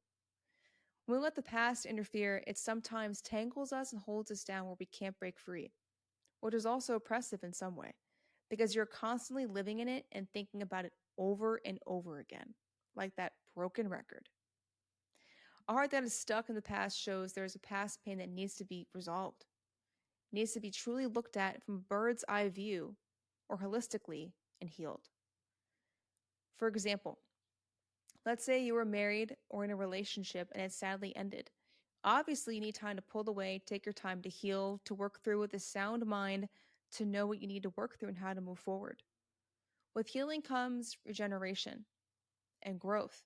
When we let the past interfere, it sometimes tangles us and holds us down where we can't break free, which is also oppressive in some way, because you're constantly living in it and thinking about it over and over again, like that broken record. A heart that is stuck in the past shows there's a past pain that needs to be resolved, needs to be truly looked at from a bird's eye view or holistically and healed. For example, let's say you were married or in a relationship and it sadly ended. Obviously, you need time to pull away, take your time to heal, to work through with a sound mind, to know what you need to work through and how to move forward. With healing comes regeneration and growth.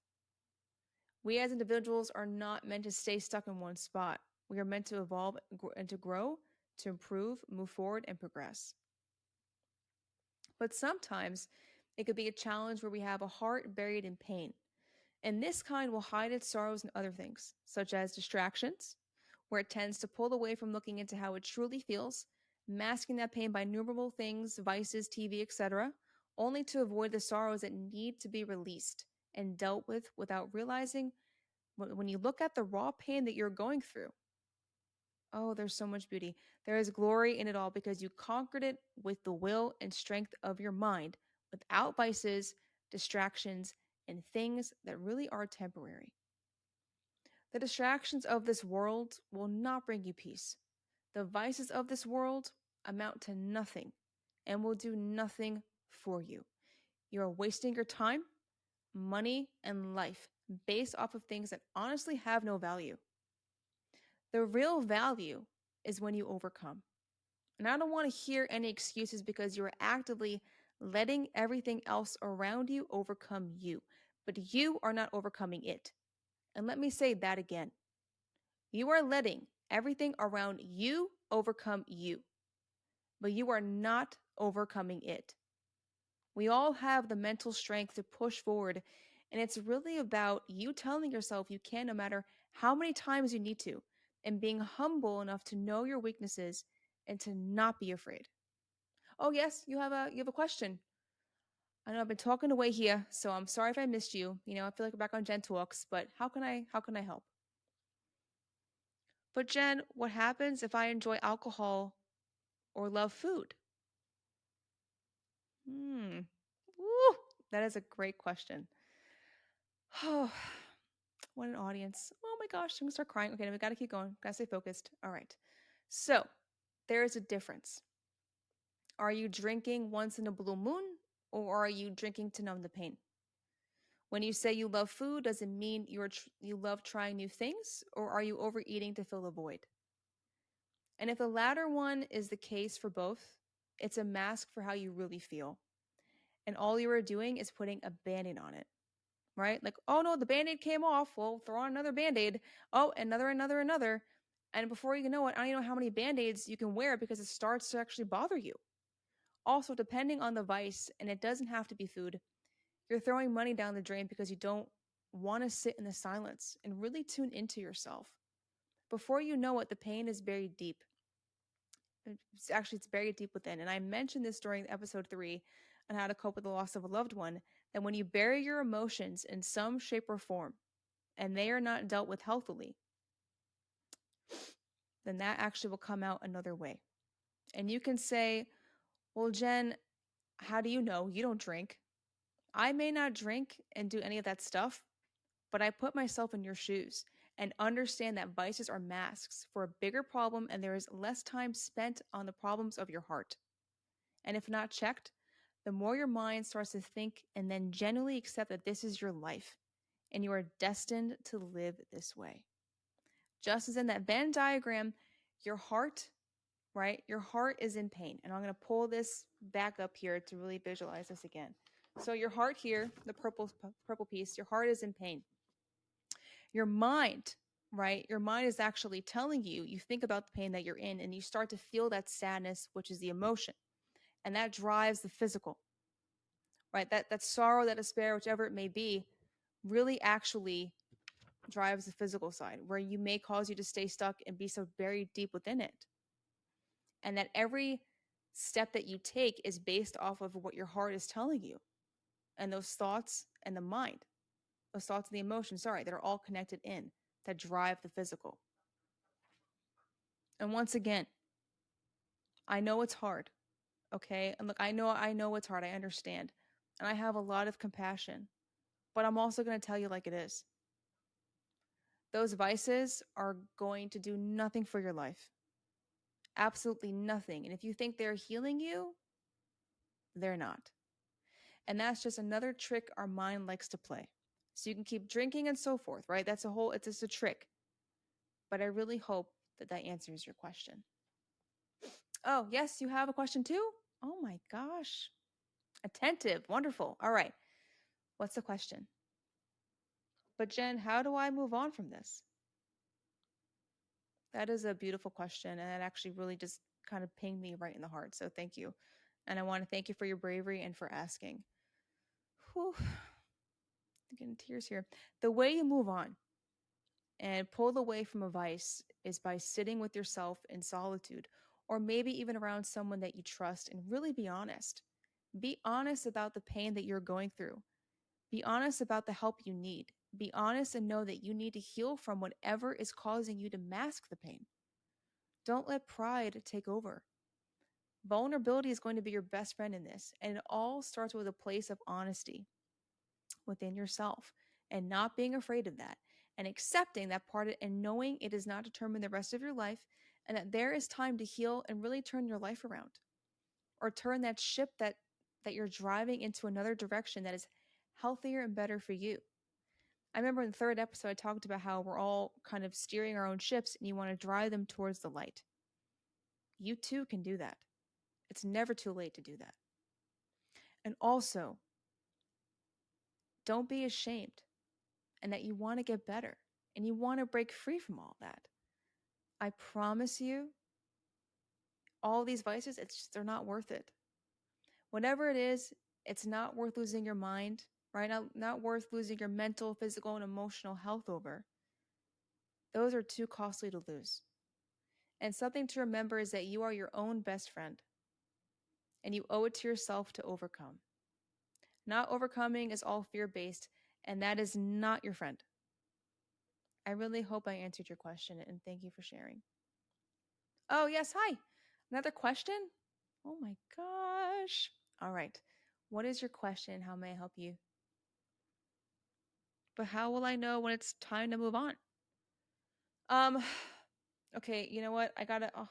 We as individuals are not meant to stay stuck in one spot. We are meant to evolve and to grow, to improve, move forward, and progress. But sometimes it could be a challenge where we have a heart buried in pain. And this kind will hide its sorrows in other things, such as distractions, where it tends to pull away from looking into how it truly feels, masking that pain by innumerable things, vices, TV, etc., only to avoid the sorrows that need to be released and dealt with without realizing when you look at the raw pain that you're going through. Oh, there's so much beauty. There is glory in it all because you conquered it with the will and strength of your mind, without vices, distractions, and things that really are temporary. The distractions of this world will not bring you peace. The vices of this world amount to nothing and will do nothing for you. You are wasting your time, money, and life based off of things that honestly have no value. The real value is when you overcome. And I don't want to hear any excuses because you are actively letting everything else around you overcome you, but you are not overcoming it. And let me say that again. You are letting everything around you overcome you, but you are not overcoming it. We all have the mental strength to push forward, and it's really about you telling yourself you can no matter how many times you need to, and being humble enough to know your weaknesses and to not be afraid. Oh yes, you have a question. I know I've been talking away here, so I'm sorry if I missed you. I feel like we're back on Jen Talks, but how can I help? But Jen, what happens if I enjoy alcohol or love food? Hmm. Woo, that is a great question. Oh, what an audience. Oh my gosh, I'm gonna start crying. Okay, now we gotta keep going. Gotta stay focused. All right. So there is a difference. Are you drinking once in a blue moon or are you drinking to numb the pain? When you say you love food, does it mean you love trying new things or are you overeating to fill a void? And if the latter one is the case for both, it's a mask for how you really feel. And all you are doing is putting a band aid on it, right? Like, oh no, the band aid came off. Well, throw on another band aid. Oh, another. And before you know it, I don't even know how many band aids you can wear because it starts to actually bother you. Also, depending on the vice, and it doesn't have to be food, you're throwing money down the drain because you don't want to sit in the silence and really tune into yourself. Before you know it, the pain is buried deep. It's buried deep within. And I mentioned this during episode 3 on how to cope with the loss of a loved one. That when you bury your emotions in some shape or form and they are not dealt with healthily, then that actually will come out another way. And you can say, well, Jen, how do you know? You don't drink. I may not drink and do any of that stuff, but I put myself in your shoes and understand that vices are masks for a bigger problem and there is less time spent on the problems of your heart. And if not checked, the more your mind starts to think and then genuinely accept that this is your life and you are destined to live this way. Just as in that Venn diagram, your heart, right? Your heart is in pain. And I'm going to pull this back up here to really visualize this again. So your heart here, the purple piece, your heart is in pain. Your mind, right? Your mind is actually telling you, you think about the pain that you're in and you start to feel that sadness, which is the emotion. And that drives the physical, right? That sorrow, that despair, whichever it may be, really actually drives the physical side where you may cause you to stay stuck and be so buried deep within it. And that every step that you take is based off of what your heart is telling you. And those thoughts and the mind, those thoughts and the emotions, that are all connected in that drive the physical. And once again, I know it's hard, okay? And look, I know it's hard. I understand. And I have a lot of compassion. But I'm also going to tell you like it is. Those vices are going to do nothing for your life. Absolutely nothing. And if you think they're healing you, they're not. And that's just another trick our mind likes to play. So you can keep drinking and so forth, right? It's just a trick. But I really hope that that answers your question. Oh, yes, you have a question too? Oh my gosh. Attentive. Wonderful. All right. What's the question? But Jen, how do I move on from this? That is a beautiful question. And it actually really just kind of pinged me right in the heart. So thank you. And I want to thank you for your bravery and for asking. Whew, I'm getting tears here. The way you move on and pull away from a vice is by sitting with yourself in solitude, or maybe even around someone that you trust, and really be honest. Be honest about the pain that you're going through. Be honest about the help you need. Be honest and know that you need to heal from whatever is causing you to mask the pain. Don't let pride take over. Vulnerability is going to be your best friend in this, and it all starts with a place of honesty within yourself and not being afraid of that and accepting that part and knowing it does not determine the rest of your life and that there is time to heal and really turn your life around or turn that ship that you're driving into another direction that is healthier and better for you. I remember in the third episode I talked about how we're all kind of steering our own ships and you want to drive them towards the light. You too can do that. It's never too late to do that. And also, don't be ashamed and that you want to get better and you want to break free from all that. I promise you, all these vices, they're not worth it. Whatever it is, it's not worth losing your mind, right? Not worth losing your mental, physical, and emotional health over. Those are too costly to lose. And something to remember is that you are your own best friend and you owe it to yourself to overcome. Not overcoming is all fear based, and that is not your friend. I really hope I answered your question and thank you for sharing. Oh, yes. Hi. Another question? Oh my gosh. All right. What is your question? How may I help you? But how will I know when it's time to move on? Um, okay, you know what?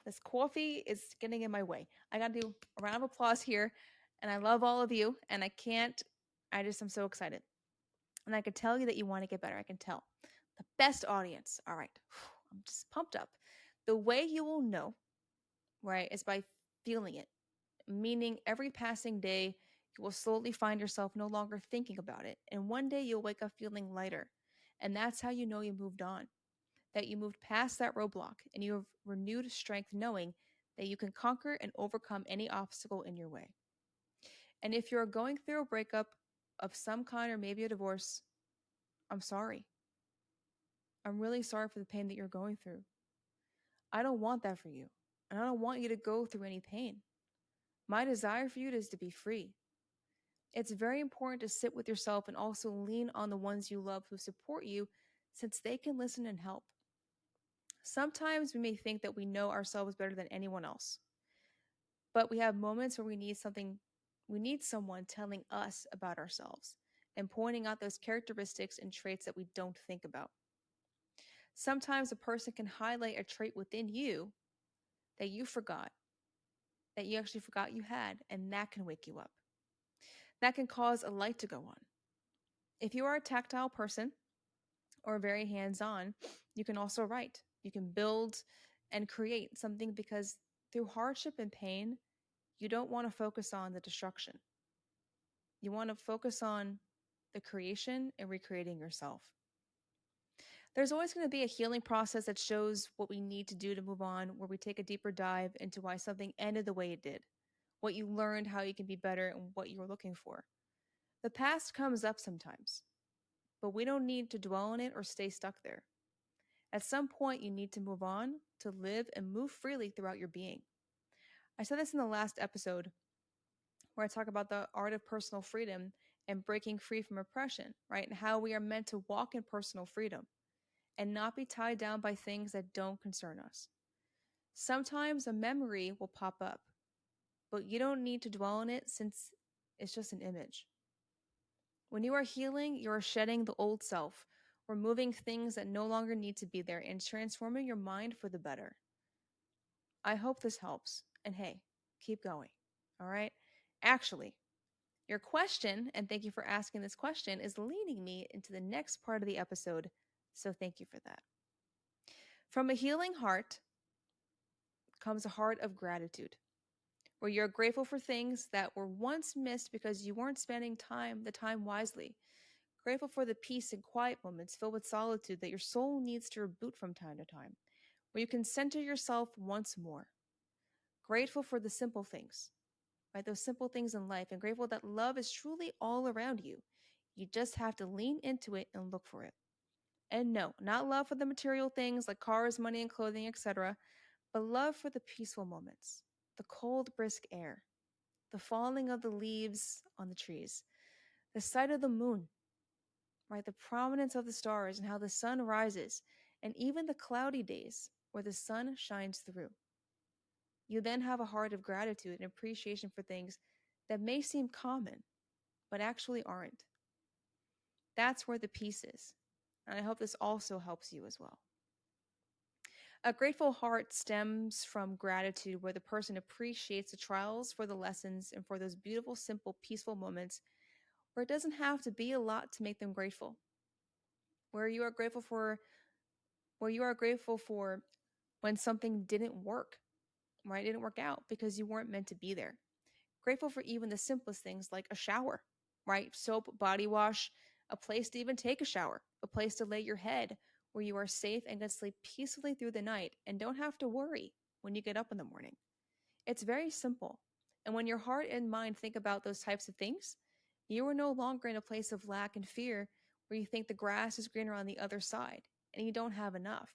This coffee is getting in my way. I gotta do a round of applause here. And I love all of you. And I'm so excited. And I can tell you that you want to get better. I can tell. The best audience. All right. I'm just pumped up. The way you will know, right, is by feeling it, meaning every passing day, you will slowly find yourself no longer thinking about it. And one day you'll wake up feeling lighter. And that's how you know you moved on, that you moved past that roadblock and you have renewed strength knowing that you can conquer and overcome any obstacle in your way. And if you're going through a breakup of some kind or maybe a divorce, I'm sorry. I'm really sorry for the pain that you're going through. I don't want that for you. And I don't want you to go through any pain. My desire for you is to be free. It's very important to sit with yourself and also lean on the ones you love who support you since they can listen and help. Sometimes we may think that we know ourselves better than anyone else, but we have moments where we need someone telling us about ourselves and pointing out those characteristics and traits that we don't think about. Sometimes a person can highlight a trait within you that you forgot, that you actually forgot you had, and that can wake you up. That can cause a light to go on. If you are a tactile person or very hands on, you can also write. You can build and create something because through hardship and pain, you don't want to focus on the destruction. You want to focus on the creation and recreating yourself. There's always going to be a healing process that shows what we need to do to move on, where we take a deeper dive into why something ended the way it did, what you learned, how you can be better, and what you were looking for. The past comes up sometimes, but we don't need to dwell on it or stay stuck there. At some point, you need to move on to live and move freely throughout your being. I said this in the last episode where I talk about the art of personal freedom and breaking free from oppression, right? And how we are meant to walk in personal freedom and not be tied down by things that don't concern us. Sometimes a memory will pop up, but you don't need to dwell on it since it's just an image. When you are healing, you are shedding the old self, removing things that no longer need to be there, and transforming your mind for the better. I hope this helps. And hey, keep going. All right. Actually, your question, and thank you for asking this question, is leading me into the next part of the episode. So thank you for that. From a healing heart comes a heart of gratitude, where you're grateful for things that were once missed because you weren't spending the time wisely. Grateful for the peace and quiet moments filled with solitude that your soul needs to reboot from time to time, where you can center yourself once more. Grateful for the simple things, right? Those simple things in life, and grateful that love is truly all around you. You just have to lean into it and look for it. And no, not love for the material things like cars, money, and clothing, etc., but love for the peaceful moments, the cold, brisk air, the falling of the leaves on the trees, the sight of the moon, right? The prominence of the stars and how the sun rises, and even the cloudy days where the sun shines through. You then have a heart of gratitude and appreciation for things that may seem common, but actually aren't. That's where the peace is. And I hope this also helps you as well. A grateful heart stems from gratitude, where the person appreciates the trials for the lessons and for those beautiful, simple, peaceful moments where it doesn't have to be a lot to make them grateful. Where you are grateful for where you are grateful for when something didn't work, right? It didn't work out because you weren't meant to be there. Grateful for even the simplest things like a shower, right? Soap, body wash, a place to even take a shower, a place to lay your head where you are safe and can sleep peacefully through the night and don't have to worry when you get up in the morning. It's very simple. And when your heart and mind think about those types of things, you are no longer in a place of lack and fear where you think the grass is greener on the other side and you don't have enough.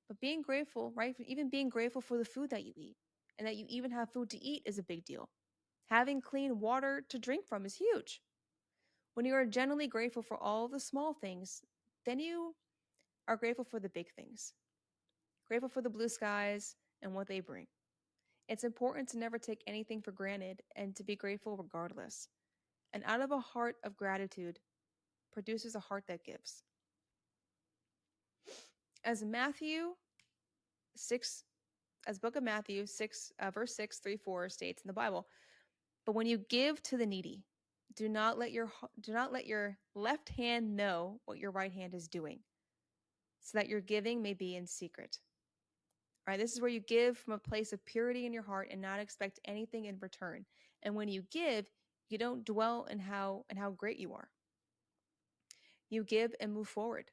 But being grateful, right? Even being grateful for the food that you eat and that you even have food to eat is a big deal. Having clean water to drink from is huge. When you are genuinely grateful for all the small things, then you are grateful for the big things. Grateful for the blue skies and what they bring. It's important to never take anything for granted and to be grateful regardless. And out of a heart of gratitude produces a heart that gives. As Matthew 6, as book of Matthew 6, verse 6, 3, 4 states in the Bible, but when you give to the needy, do not let your left hand know what your right hand is doing, so that your giving may be in secret. All right, this is where you give from a place of purity in your heart and not expect anything in return. And when you give, you don't dwell in how great you are. You give and move forward.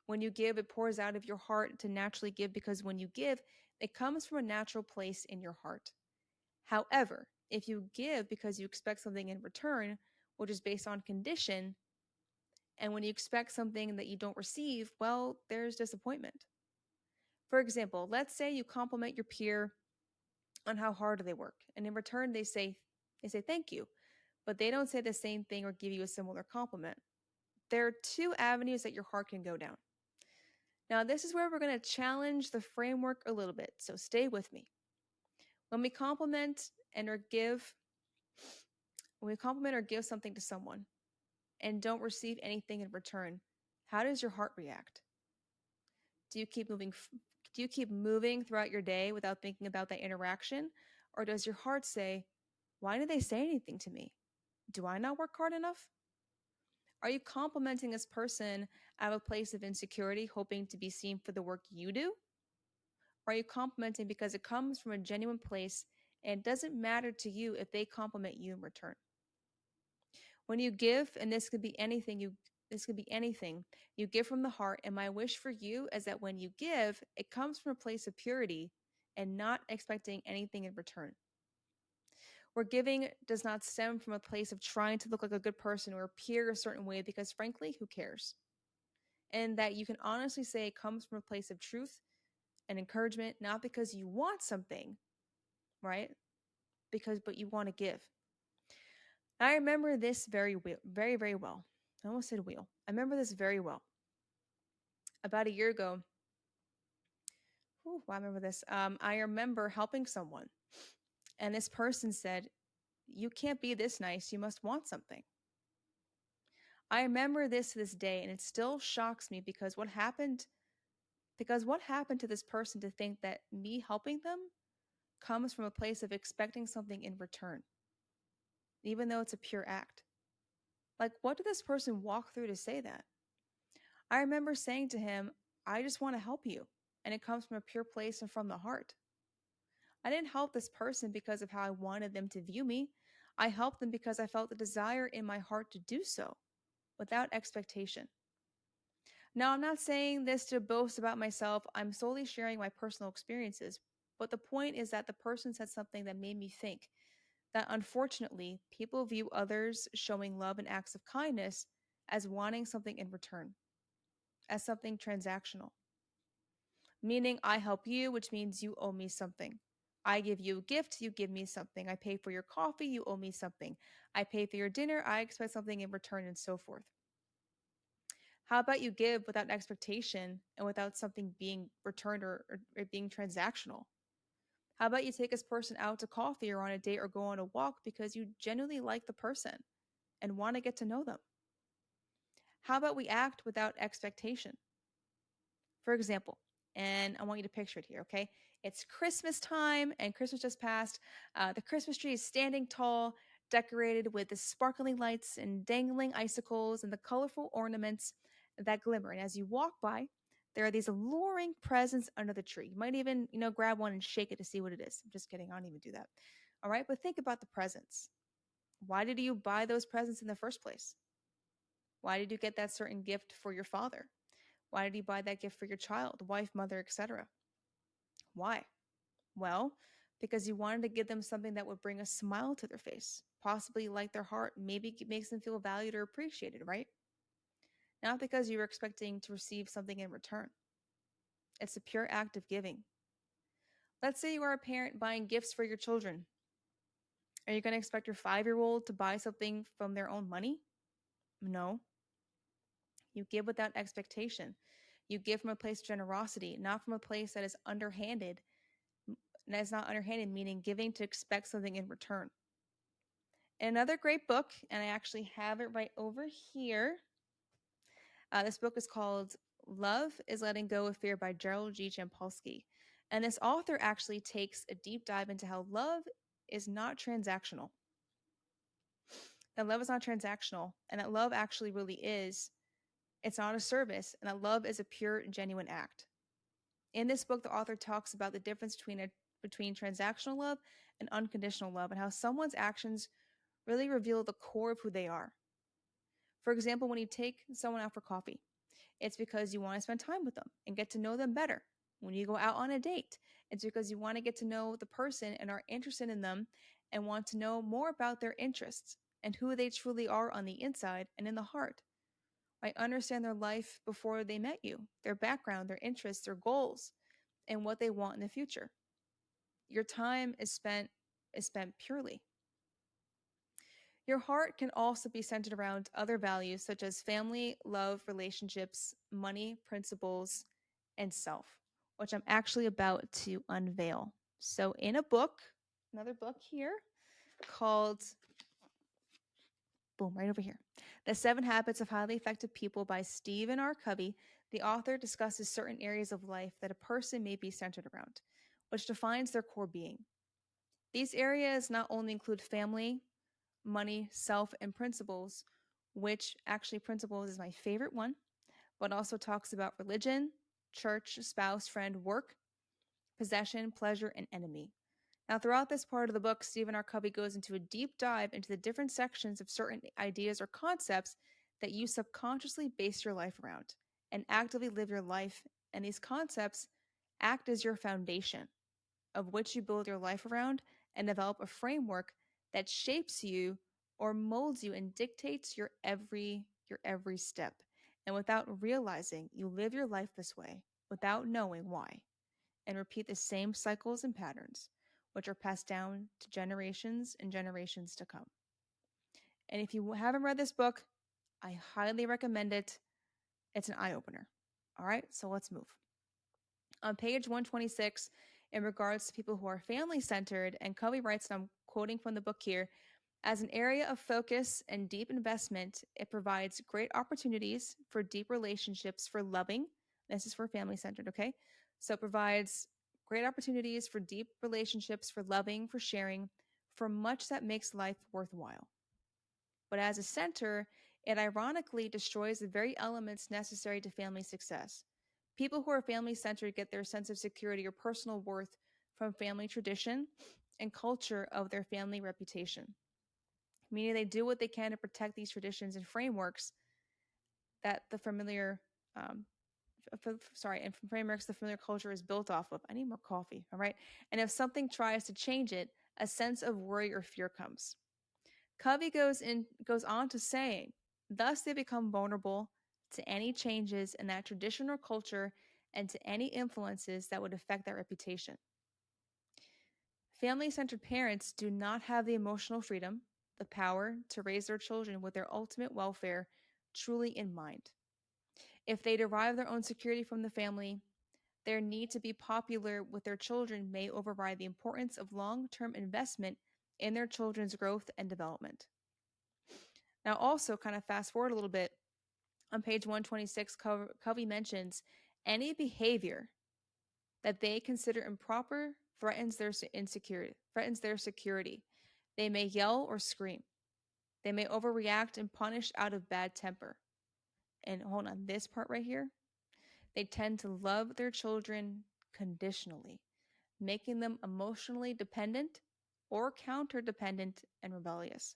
When you give, it pours out of your heart to naturally give, because when you give, it comes from a natural place in your heart. However, if you give because you expect something in return, which is based on condition, and when you expect something that you don't receive, well, there's disappointment. For example, let's say you compliment your peer on how hard they work, and in return they say thank you, but they don't say the same thing or give you a similar compliment. There are two avenues that your heart can go down. Now, this is where we're going to challenge the framework a little bit, so stay with me. When we compliment and or give when we compliment or give something to someone and don't receive anything in return, how does your heart react? Do you keep moving do you keep moving throughout your day without thinking about that interaction, or does your heart say, "Why did they say anything to me? Do I not work hard enough?" Are you complimenting this person out of a place of insecurity, hoping to be seen for the work you do? Or are you complimenting because it comes from a genuine place and it doesn't matter to you if they compliment you in return? When you give, and this could be anything, you give from the heart, and my wish for you is that when you give, it comes from a place of purity and not expecting anything in return. Where giving does not stem from a place of trying to look like a good person or appear a certain way, because frankly, who cares? And that you can honestly say it comes from a place of truth and encouragement, not because you want something, right? But you want to give. I remember this very, very well. I almost said wheel. I remember this very well. About a year ago, I remember this. I remember helping someone, and this person said, "You can't be this nice. You must want something." I remember this to this day, and it still shocks me because what happened to this person to think that me helping them comes from a place of expecting something in return, even though it's a pure act. Like, what did this person walk through to say that? I remember saying to him, I just want to help you. And it comes from a pure place and from the heart. I didn't help this person because of how I wanted them to view me. I helped them because I felt the desire in my heart to do so without expectation. Now, I'm not saying this to boast about myself. I'm solely sharing my personal experiences. But the point is that the person said something that made me think that unfortunately, people view others showing love and acts of kindness as wanting something in return, as something transactional. Meaning, I help you, which means you owe me something. I give you a gift, you give me something. I pay for your coffee, you owe me something. I pay for your dinner, I expect something in return, and so forth. How about you give without expectation and without something being returned or being transactional? How about you take this person out to coffee or on a date or go on a walk because you genuinely like the person and want to get to know them? How about we act without expectation? For example, and I want you to picture it here, okay? It's Christmas time and Christmas just passed. The Christmas tree is standing tall, decorated with the sparkling lights and dangling icicles and the colorful ornaments that glimmer. And as you walk by, there are these alluring presents under the tree. You might even, grab one and shake it to see what it is. I'm just kidding. I don't even do that. All right. But think about the presents. Why did you buy those presents in the first place? Why did you get that certain gift for your father? Why did you buy that gift for your child, wife, mother, etc.? Why? Well, because you wanted to give them something that would bring a smile to their face, possibly light their heart, maybe it makes them feel valued or appreciated, right? Not because you were expecting to receive something in return. It's a pure act of giving. Let's say you are a parent buying gifts for your children. Are you going to expect your 5-year-old to buy something from their own money? No. You give without expectation. You give from a place of generosity, not from a place that is underhanded. And that is not underhanded, meaning giving to expect something in return. Another great book, and I actually have it right over here. This book is called Love is Letting Go of Fear by Gerald Jampolsky. And this author actually takes a deep dive into how love is not transactional. That love is not transactional, and that love actually really is. It's not a service, and that love is a pure, genuine act. In this book, the author talks about the difference between transactional love and unconditional love, and how someone's actions really reveal the core of who they are. For example, when you take someone out for coffee, it's because you want to spend time with them and get to know them better. When you go out on a date, it's because you want to get to know the person and are interested in them and want to know more about their interests and who they truly are on the inside and in the heart. I understand their life before they met you, their background, their interests, their goals, and what they want in the future. Your time is spent purely. Your heart can also be centered around other values such as family, love, relationships, money, principles, and self, which I'm actually about to unveil. So, in a book, another book here called, boom, right over here, The 7 Habits of Highly Effective People by Stephen R. Covey, the author discusses certain areas of life that a person may be centered around, which defines their core being. These areas not only include family, money, self, and principles, which actually principles is my favorite one, but also talks about religion, church, spouse, friend, work, possession, pleasure, and enemy. Now, throughout this part of the book, Stephen R. Covey goes into a deep dive into the different sections of certain ideas or concepts that you subconsciously base your life around and actively live your life. And these concepts act as your foundation of which you build your life around and develop a framework that shapes you or molds you and dictates your every step. And without realizing, you live your life this way without knowing why and repeat the same cycles and patterns which are passed down to generations and generations to come. And if you haven't read this book, I highly recommend it. It's an eye opener. All right, so let's move. On page 126, in regards to people who are family centered, and Covey writes, and I'm quoting from the book here, As an area of focus and deep investment, it provides great opportunities for deep relationships for loving. This is for family centered, okay? So it provides great opportunities for deep relationships for loving, for sharing, for much that makes life worthwhile. But as a center, it ironically destroys the very elements necessary to family success. People who are family centered get their sense of security or personal worth from family tradition and culture of their family reputation, meaning they do what they can to protect these traditions and frameworks that the familiar um, and frameworks the familiar culture is built off of. I need more coffee, all right? And if something tries to change it, a sense of worry or fear comes. Covey goes on to saying, thus they become vulnerable to any changes in that tradition or culture and to any influences that would affect that reputation. Family centered parents do not have the emotional freedom, the power to raise their children with their ultimate welfare truly in mind. If they derive their own security from the family, their need to be popular with their children may override the importance of long term investment in their children's growth and development. Now, also, kind of fast forward a little bit, on page 126, Covey mentions any behavior that they consider improper threatens their security. They may yell or scream. They may overreact and punish out of bad temper. And hold on, this part right here. They tend to love their children conditionally, making them emotionally dependent or counter dependent and rebellious.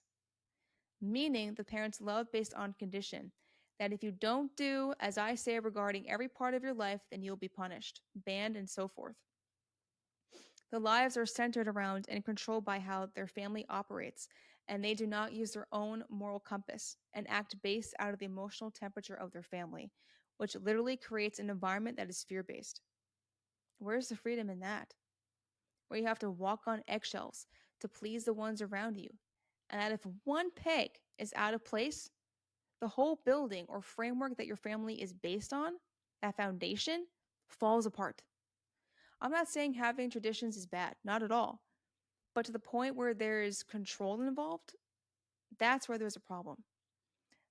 Meaning the parents love based on condition, that if you don't do as I say regarding every part of your life, then you'll be punished, banned, and so forth. The lives are centered around and controlled by how their family operates, and they do not use their own moral compass and act based out of the emotional temperature of their family, which literally creates an environment that is fear based. Where's the freedom in that? Where you have to walk on eggshells to please the ones around you, and that if one peg is out of place, the whole building or framework that your family is based on, that foundation, falls apart. I'm not saying having traditions is bad, not at all. But to the point where there is control involved, that's where there's a problem.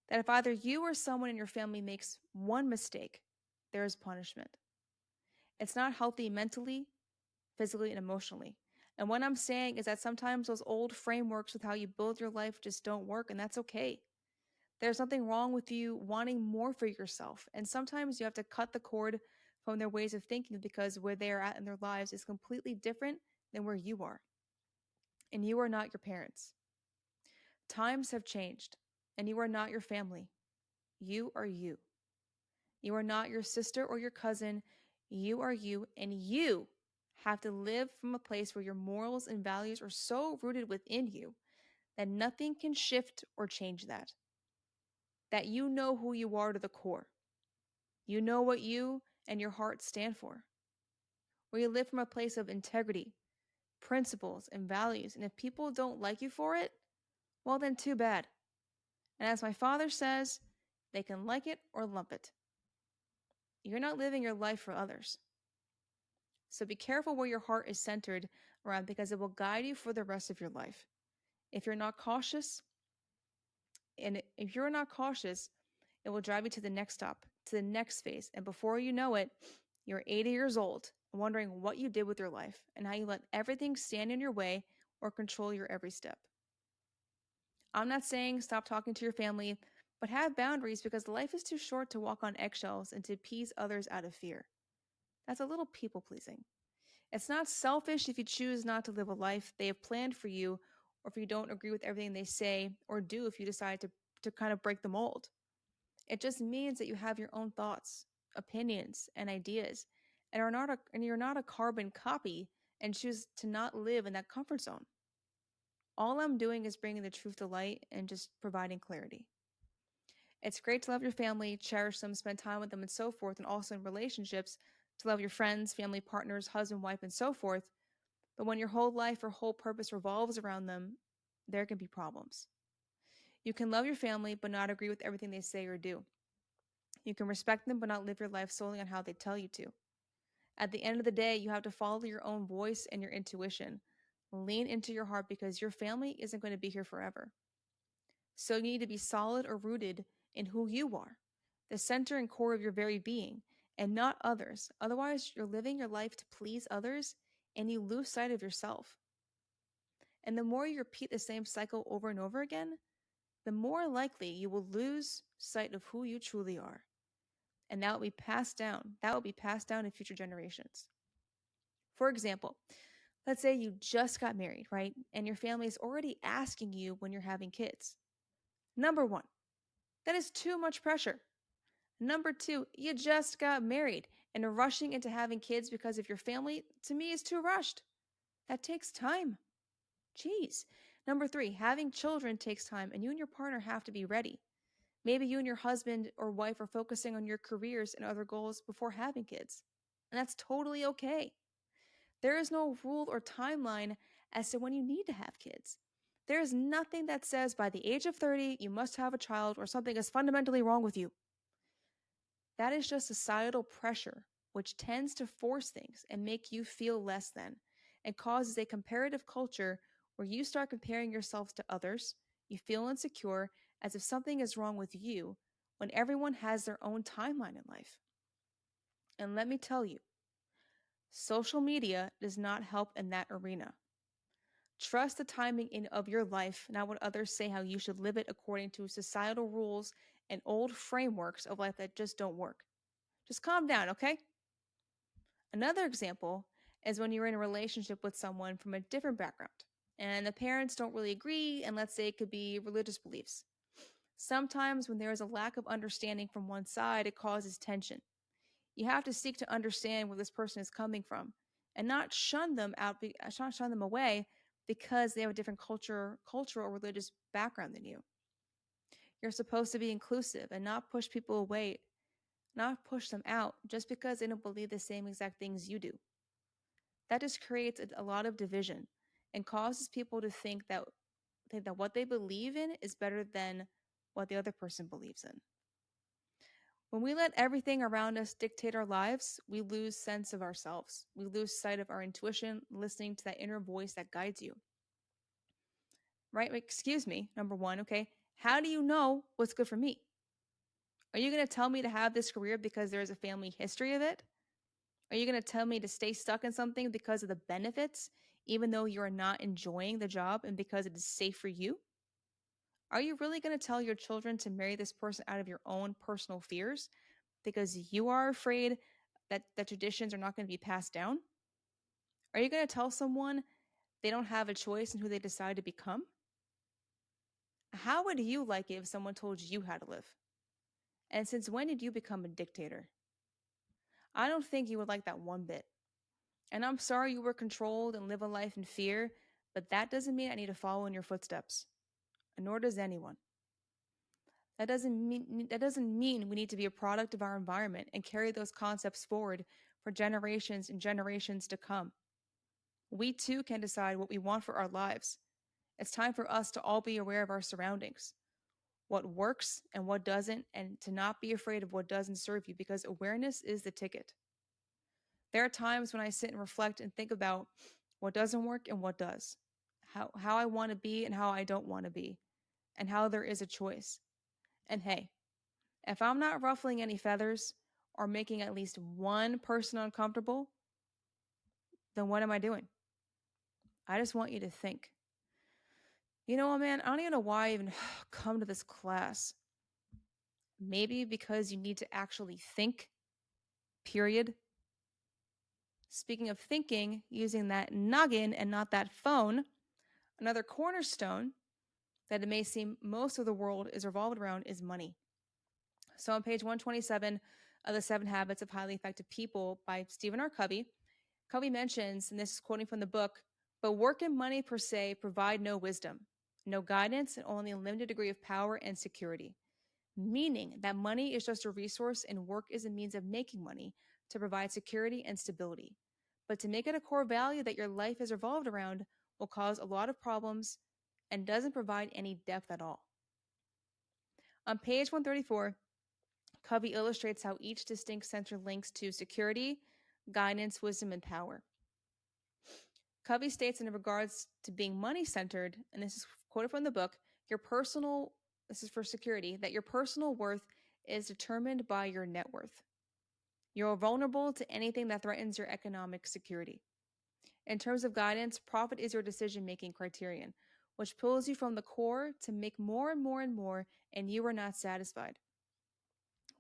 That if either you or someone in your family makes one mistake, there is punishment. It's not healthy mentally, physically, and emotionally. And what I'm saying is that sometimes those old frameworks with how you build your life just don't work, and that's okay. There's nothing wrong with you wanting more for yourself. And sometimes you have to cut the cord from their ways of thinking because where they are at in their lives is completely different than where you are. And you are not your parents. Times have changed, and you are not your family. You are you. You are not your sister or your cousin. You are you, and you have to live from a place where your morals and values are so rooted within you that nothing can shift or change that. That you know who you are to the core. You know what you and your heart stand for. Where you live from a place of integrity, principles, and values. And if people don't like you for it, well, then too bad. And as my father says, they can like it or lump it. You're not living your life for others. So be careful where your heart is centered around because it will guide you for the rest of your life. If you're not cautious, it will drive you to the next stop, to the next phase. And before you know it, you're 80 years old, wondering what you did with your life and how you let everything stand in your way or control your every step. I'm not saying stop talking to your family, but have boundaries because life is too short to walk on eggshells and to appease others out of fear. That's a little people pleasing. It's not selfish if you choose not to live a life they have planned for you, or if you don't agree with everything they say or do if you decide to kind of break the mold. It just means that you have your own thoughts, opinions, and ideas, and you're not a carbon copy and choose to not live in that comfort zone. All I'm doing is bringing the truth to light and just providing clarity. It's great to love your family, cherish them, spend time with them, and so forth, and also in relationships, to love your friends, family partners, husband, wife, and so forth. But when your whole life or whole purpose revolves around them, there can be problems. You can love your family, but not agree with everything they say or do. You can respect them, but not live your life solely on how they tell you to. At the end of the day, you have to follow your own voice and your intuition. Lean into your heart because your family isn't going to be here forever. So you need to be solid or rooted in who you are, the center and core of your very being, and not others. Otherwise, you're living your life to please others and you lose sight of yourself. And the more you repeat the same cycle over and over again, the more likely you will lose sight of who you truly are. And that will be passed down. That will be passed down in future generations. For example, let's say you just got married, right? And your family is already asking you when you're having kids. Number one, that is too much pressure. Number two, you just got married and rushing into having kids because of your family, to me, is too rushed. That takes time. Jeez. Number three, having children takes time, and you and your partner have to be ready. Maybe you and your husband or wife are focusing on your careers and other goals before having kids. And that's totally okay. There is no rule or timeline as to when you need to have kids. There is nothing that says by the age of 30 you must have a child or something is fundamentally wrong with you. That is just societal pressure, which tends to force things and make you feel less than, and causes a comparative culture where you start comparing yourselves to others. You feel insecure as if something is wrong with you when everyone has their own timeline in life. And let me tell you, social media does not help in that arena. Trust the timing of your life, not what others say how you should live it according to societal rules and old frameworks of life that just don't work. Just calm down, okay? Another example is when you're in a relationship with someone from a different background and the parents don't really agree, and let's say it could be religious beliefs. Sometimes, when there is a lack of understanding from one side, it causes tension. You have to seek to understand where this person is coming from and not shun them out, not shun them away because they have a different cultural or religious background than you. You're supposed to be inclusive and not push people away, not push them out just because they don't believe the same exact things you do. That just creates a lot of division and causes people to think that what they believe in is better than what the other person believes in. When we let everything around us dictate our lives, we lose sense of ourselves. We lose sight of our intuition, listening to that inner voice that guides you. Right? Excuse me, number one, okay? How do you know what's good for me? Are you going to tell me to have this career because there is a family history of it? Are you going to tell me to stay stuck in something because of the benefits, even though you're not enjoying the job and because it is safe for you? Are you really going to tell your children to marry this person out of your own personal fears because you are afraid that the traditions are not going to be passed down? Are you going to tell someone they don't have a choice in who they decide to become? How would you like it if someone told you how to live? And since when did you become a dictator? I don't think you would like that one bit. And I'm sorry you were controlled and live a life in fear, but that doesn't mean I need to follow in your footsteps. And nor does anyone. That doesn't mean we need to be a product of our environment and carry those concepts forward for generations and generations to come. We too can decide what we want for our lives. It's time for us to all be aware of our surroundings, what works and what doesn't, and to not be afraid of what doesn't serve you because awareness is the ticket. There are times when I sit and reflect and think about what doesn't work and what does, how I want to be and how I don't want to be, and how there is a choice. And hey, if I'm not ruffling any feathers or making at least one person uncomfortable, then what am I doing? I just want you to think. You know what, man? I don't even know why I even come to this class. Maybe because you need to actually think, period. Speaking of thinking, using that noggin and not that phone, another cornerstone that it may seem most of the world is revolved around is money. So on page 127 of The Seven Habits of Highly Effective People by Stephen R. Covey, Covey mentions, and this is quoting from the book, but work and money per se provide no wisdom, no guidance, and only a limited degree of power and security. Meaning that money is just a resource and work is a means of making money to provide security and stability. But to make it a core value that your life is revolved around will cause a lot of problems and doesn't provide any depth at all. On page 134, Covey illustrates how each distinct center links to security, guidance, wisdom, and power. Covey states in regards to being money centered, and this is quoted from the book, this is for security, that your personal worth is determined by your net worth. You're vulnerable to anything that threatens your economic security. In terms of guidance, profit is your decision making criterion, which pulls you from the core to make more and more and more, and you are not satisfied.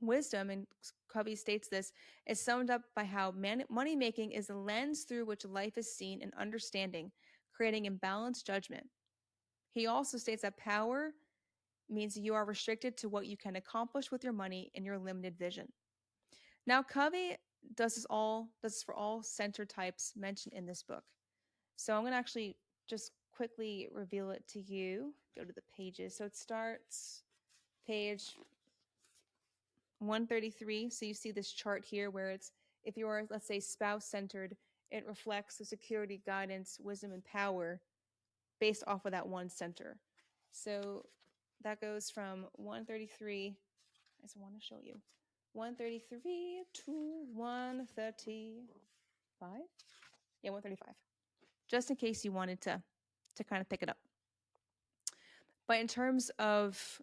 Wisdom, and Covey states this, is summed up by how money making is the lens through which life is seen and understanding, creating imbalanced judgment. He also states that power means you are restricted to what you can accomplish with your money in your limited vision. Now, Covey does this for all center types mentioned in this book. So I'm going to actually just quickly reveal it to you. Go to the pages. So it starts page 133. So you see this chart here where it's, if you are, let's say, spouse centered, it reflects the security, guidance, wisdom, and power based off of that one center. So that goes from 133. I just want to show you 133 to 135. Yeah, 135. Just in case you wanted to kind of pick it up. But in terms of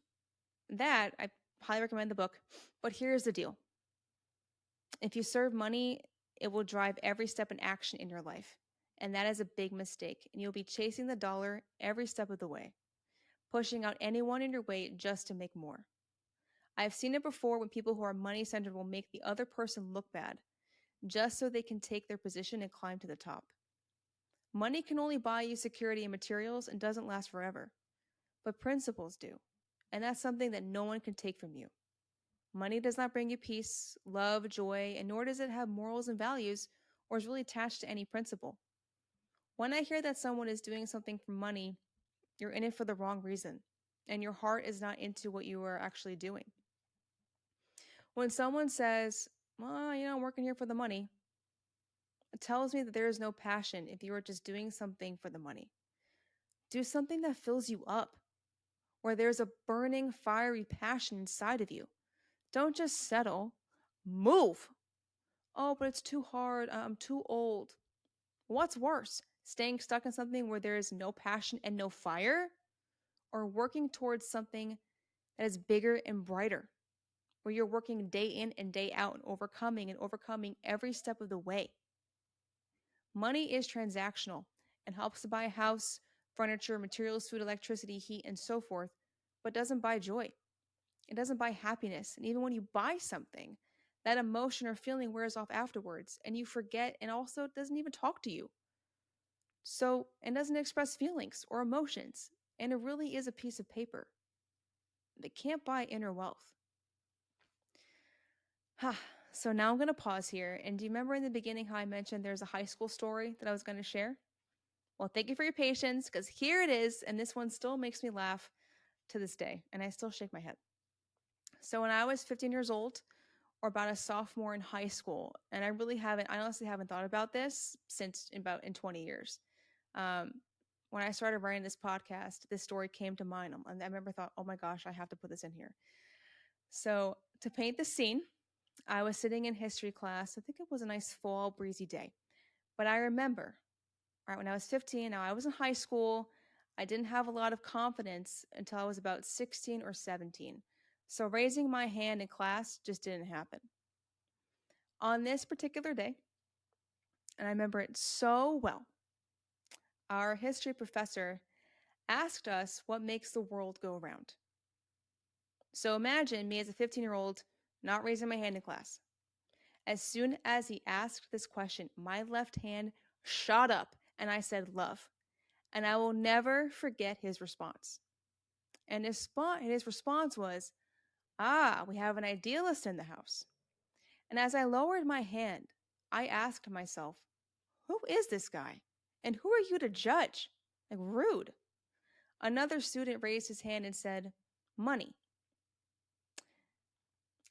that, I highly recommend the book. But here's the deal. If you serve money, it will drive every step in action in your life. And that is a big mistake. And you'll be chasing the dollar every step of the way, pushing out anyone in your way just to make more. I've seen it before when people who are money centered will make the other person look bad just so they can take their position and climb to the top. Money can only buy you security and materials and doesn't last forever, but principles do. And that's something that no one can take from you. Money does not bring you peace, love, joy, and nor does it have morals and values or is really attached to any principle. When I hear that someone is doing something for money, you're in it for the wrong reason, and your heart is not into what you are actually doing. When someone says, well, I'm working here for the money, it tells me that there is no passion if you are just doing something for the money. Do something that fills you up, where there's a burning, fiery passion inside of you. Don't just settle. Move. Oh, but it's too hard. I'm too old. What's worse, staying stuck in something where there is no passion and no fire, or working towards something that is bigger and brighter, where you're working day in and day out and overcoming every step of the way? Money is transactional and helps to buy a house, furniture, materials, food, electricity, heat, and so forth, but doesn't buy joy. It doesn't buy happiness. And even when you buy something, that emotion or feeling wears off afterwards and you forget, and also it doesn't even talk to you. So, it doesn't express feelings or emotions. And it really is a piece of paper. It can't buy inner wealth. So now I'm going to pause here. And do you remember in the beginning how I mentioned there's a high school story that I was going to share? Well, thank you for your patience, because here it is. And this one still makes me laugh to this day. And I still shake my head. So when I was 15 years old, or about a sophomore in high school, and I honestly haven't thought about this since in 20 years. When I started writing this podcast, this story came to mind. And I remember thought, oh my gosh, I have to put this in here. So to paint the scene, I was sitting in history class. I think it was a nice fall breezy day. But I remember, right, when I was 15, now I was in high school. I didn't have a lot of confidence until I was about 16 or 17. So raising my hand in class just didn't happen. On this particular day, and I remember it so well, our history professor asked us what makes the world go around. So imagine me as a 15-year-old not raising my hand in class. As soon as he asked this question, my left hand shot up and I said, love. And I will never forget his response. And his response was, we have an idealist in the house. And as I lowered my hand, I asked myself, who is this guy? And who are you to judge? Like, rude. Another student raised his hand and said, money.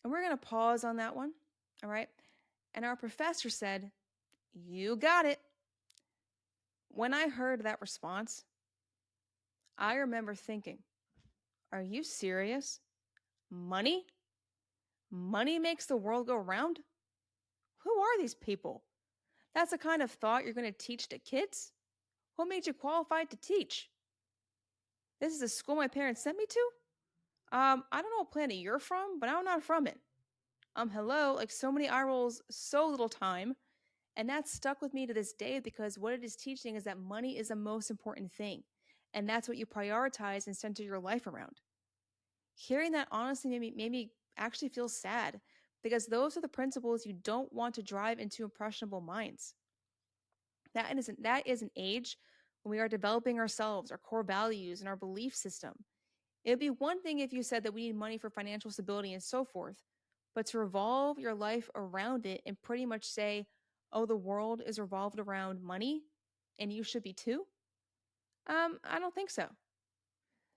And we're going to pause on that one. All right. And our professor said, you got it. When I heard that response, I remember thinking, are you serious? Money? Money makes the world go round? Who are these people? That's the kind of thought you're going to teach to kids? What made you qualified to teach? This is the school my parents sent me to? I don't know what planet you're from, but I'm not from it. Hello, like so many eye rolls, so little time. And that's stuck with me to this day because what it is teaching is that money is the most important thing. And that's what you prioritize and center your life around. Hearing that honestly made me actually feel sad because those are the principles you don't want to drive into impressionable minds. That is an age when we are developing ourselves, our core values, and our belief system. It would be one thing if you said that we need money for financial stability and so forth, but to revolve your life around it and pretty much say, oh, the world is revolved around money and you should be too? I don't think so.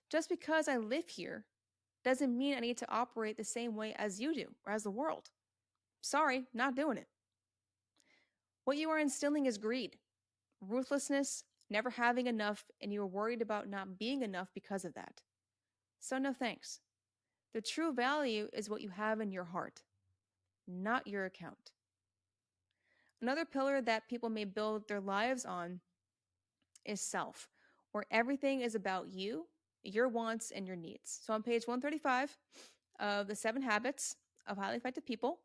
Just because I live here doesn't mean I need to operate the same way as you do or as the world. Sorry, not doing it. What you are instilling is greed, ruthlessness, never having enough, and you are worried about not being enough because of that. So, no thanks. The true value is what you have in your heart, not your account. Another pillar that people may build their lives on is self, where everything is about you, your wants, and your needs. So on page 135 of The Seven Habits of Highly Effective People,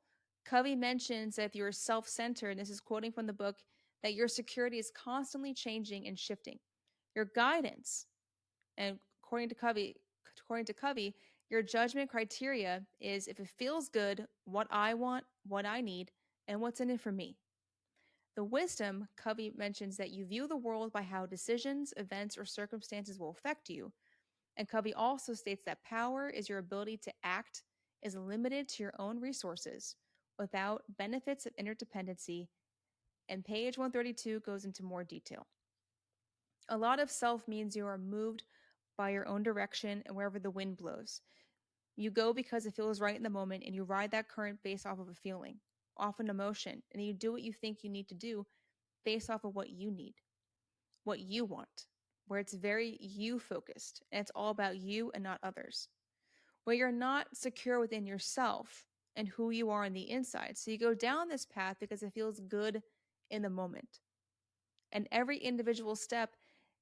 Covey mentions that if you're self centered, and this is quoting from the book, that your security is constantly changing and shifting. Your guidance, and according to Covey, your judgment criteria is if it feels good, what I want, what I need, and what's in it for me. The wisdom, Covey mentions that you view the world by how decisions, events, or circumstances will affect you. And Covey also states that power is your ability to act is limited to your own resources without benefits of interdependency. And page 132 goes into more detail. A lot of self means you are moved by your own direction and wherever the wind blows. You go because it feels right in the moment and you ride that current based off of a feeling, often emotion, and you do what you think you need to do based off of what you need, what you want, where it's very you focused and it's all about you and not others, where you're not secure within yourself and who you are on the inside. So you go down this path because it feels good in the moment. And every individual step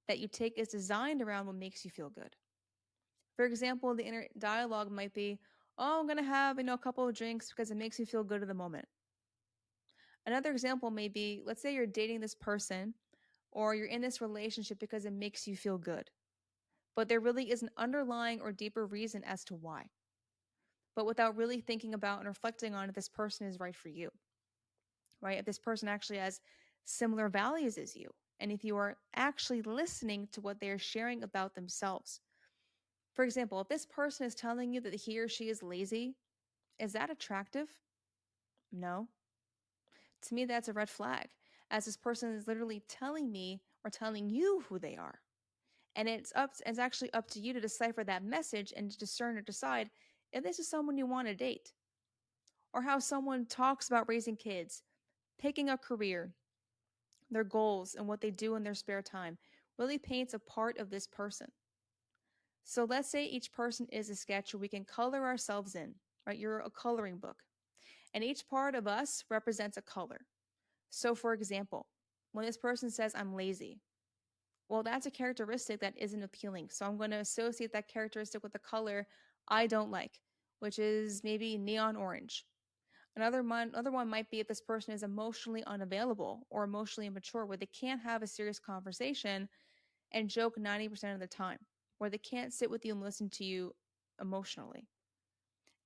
that you take is designed around what makes you feel good. For example, the inner dialogue might be, oh, I'm going to have, a couple of drinks because it makes me feel good in the moment. Another example may be, let's say you're dating this person or you're in this relationship because it makes you feel good. But there really is an underlying or deeper reason as to why. But without really thinking about and reflecting on if this person is right for you, right? If this person actually has similar values as you, and if you are actually listening to what they are sharing about themselves. For example, if this person is telling you that he or she is lazy, is that attractive? No. To me, that's a red flag, as this person is literally telling me or telling you who they are. And it's actually up to you to decipher that message and to discern or decide if this is someone you want to date. Or how someone talks about raising kids, picking a career, their goals, and what they do in their spare time really paints a part of this person. So let's say each person is a sketch we can color ourselves in, right? You're a coloring book. And each part of us represents a color. So for example, when this person says, I'm lazy, well, that's a characteristic that isn't appealing. So I'm going to associate that characteristic with a color I don't like, which is maybe neon orange. Another one might be if this person is emotionally unavailable or emotionally immature, where they can't have a serious conversation and joke 90% of the time, where they can't sit with you and listen to you emotionally.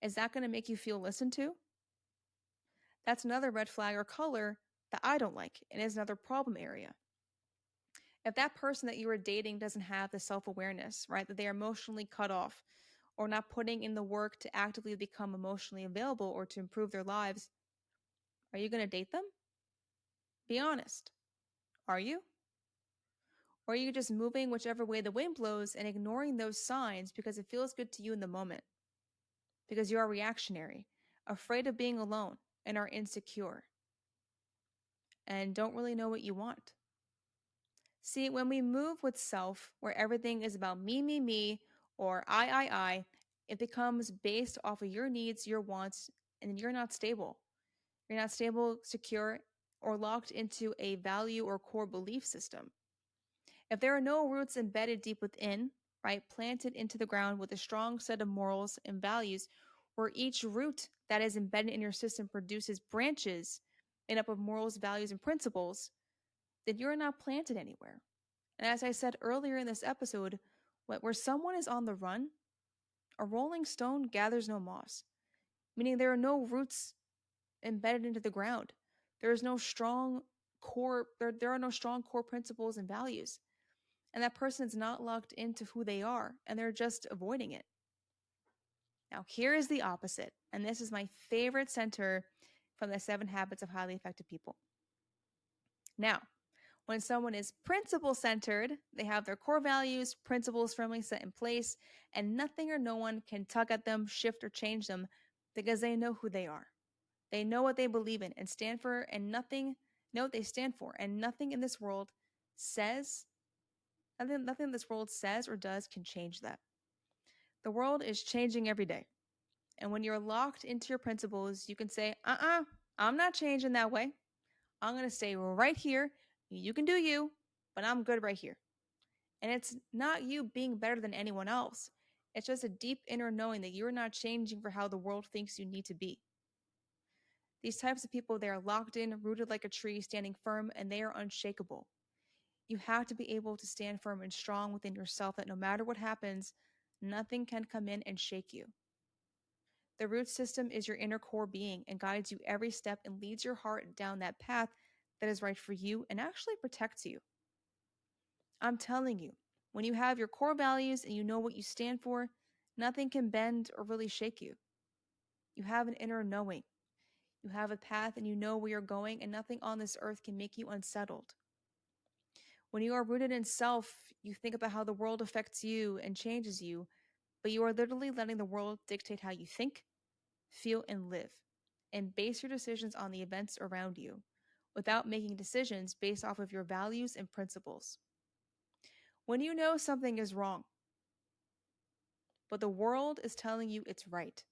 Is that going to make you feel listened to? That's another red flag or color that I don't like and is another problem area. If that person that you are dating doesn't have the self awareness, right, that they are emotionally cut off or not putting in the work to actively become emotionally available or to improve their lives, are you going to date them? Be honest. Are you? Or are you just moving whichever way the wind blows and ignoring those signs because it feels good to you in the moment? Because you are reactionary, afraid of being alone, and are insecure, and don't really know what you want. See, when we move with self, where everything is about me, or I, it becomes based off of your needs, your wants, and you're not stable. You're not stable, secure, or locked into a value or core belief system. If there are no roots embedded deep within, right, planted into the ground with a strong set of morals and values, where each root that is embedded in your system produces branches made up of morals, values, and principles, then you're not planted anywhere. And as I said earlier in this episode, where someone is on the run, a rolling stone gathers no moss, meaning there are no roots embedded into the ground. There is no strong there are no strong core principles and values. And that person is not locked into who they are, and they're just avoiding it. Now, here is the opposite, and this is my favorite center from the 7 Habits of Highly Effective People. Now, when someone is principle centered, they have their core values, principles firmly set in place, and nothing or no one can tug at them, shift, or change them because they know who they are. They know what they believe in and stand for, and nothing, know what they stand for, and nothing in this world says, nothing in this world says or does can change that. The world is changing every day. And when you're locked into your principles, you can say, I'm not changing that way. I'm going to stay right here. You can do you, but I'm good right here. And it's not you being better than anyone else. It's just a deep inner knowing that you're not changing for how the world thinks you need to be. These types of people, they are locked in, rooted like a tree, standing firm, and they are unshakable. You have to be able to stand firm and strong within yourself that no matter what happens, nothing can come in and shake you. The root system is your inner core being and guides you every step and leads your heart down that path that is right for you and actually protects you. I'm telling you, when you have your core values and you know what you stand for, nothing can bend or really shake you. You have an inner knowing. You have a path and you know where you're going, and nothing on this earth can make you unsettled. When you are rooted in self, you think about how the world affects you and changes you, but you are literally letting the world dictate how you think, feel, and live, and base your decisions on the events around you without making decisions based off of your values and principles. When you know something is wrong, but the world is telling you it's right,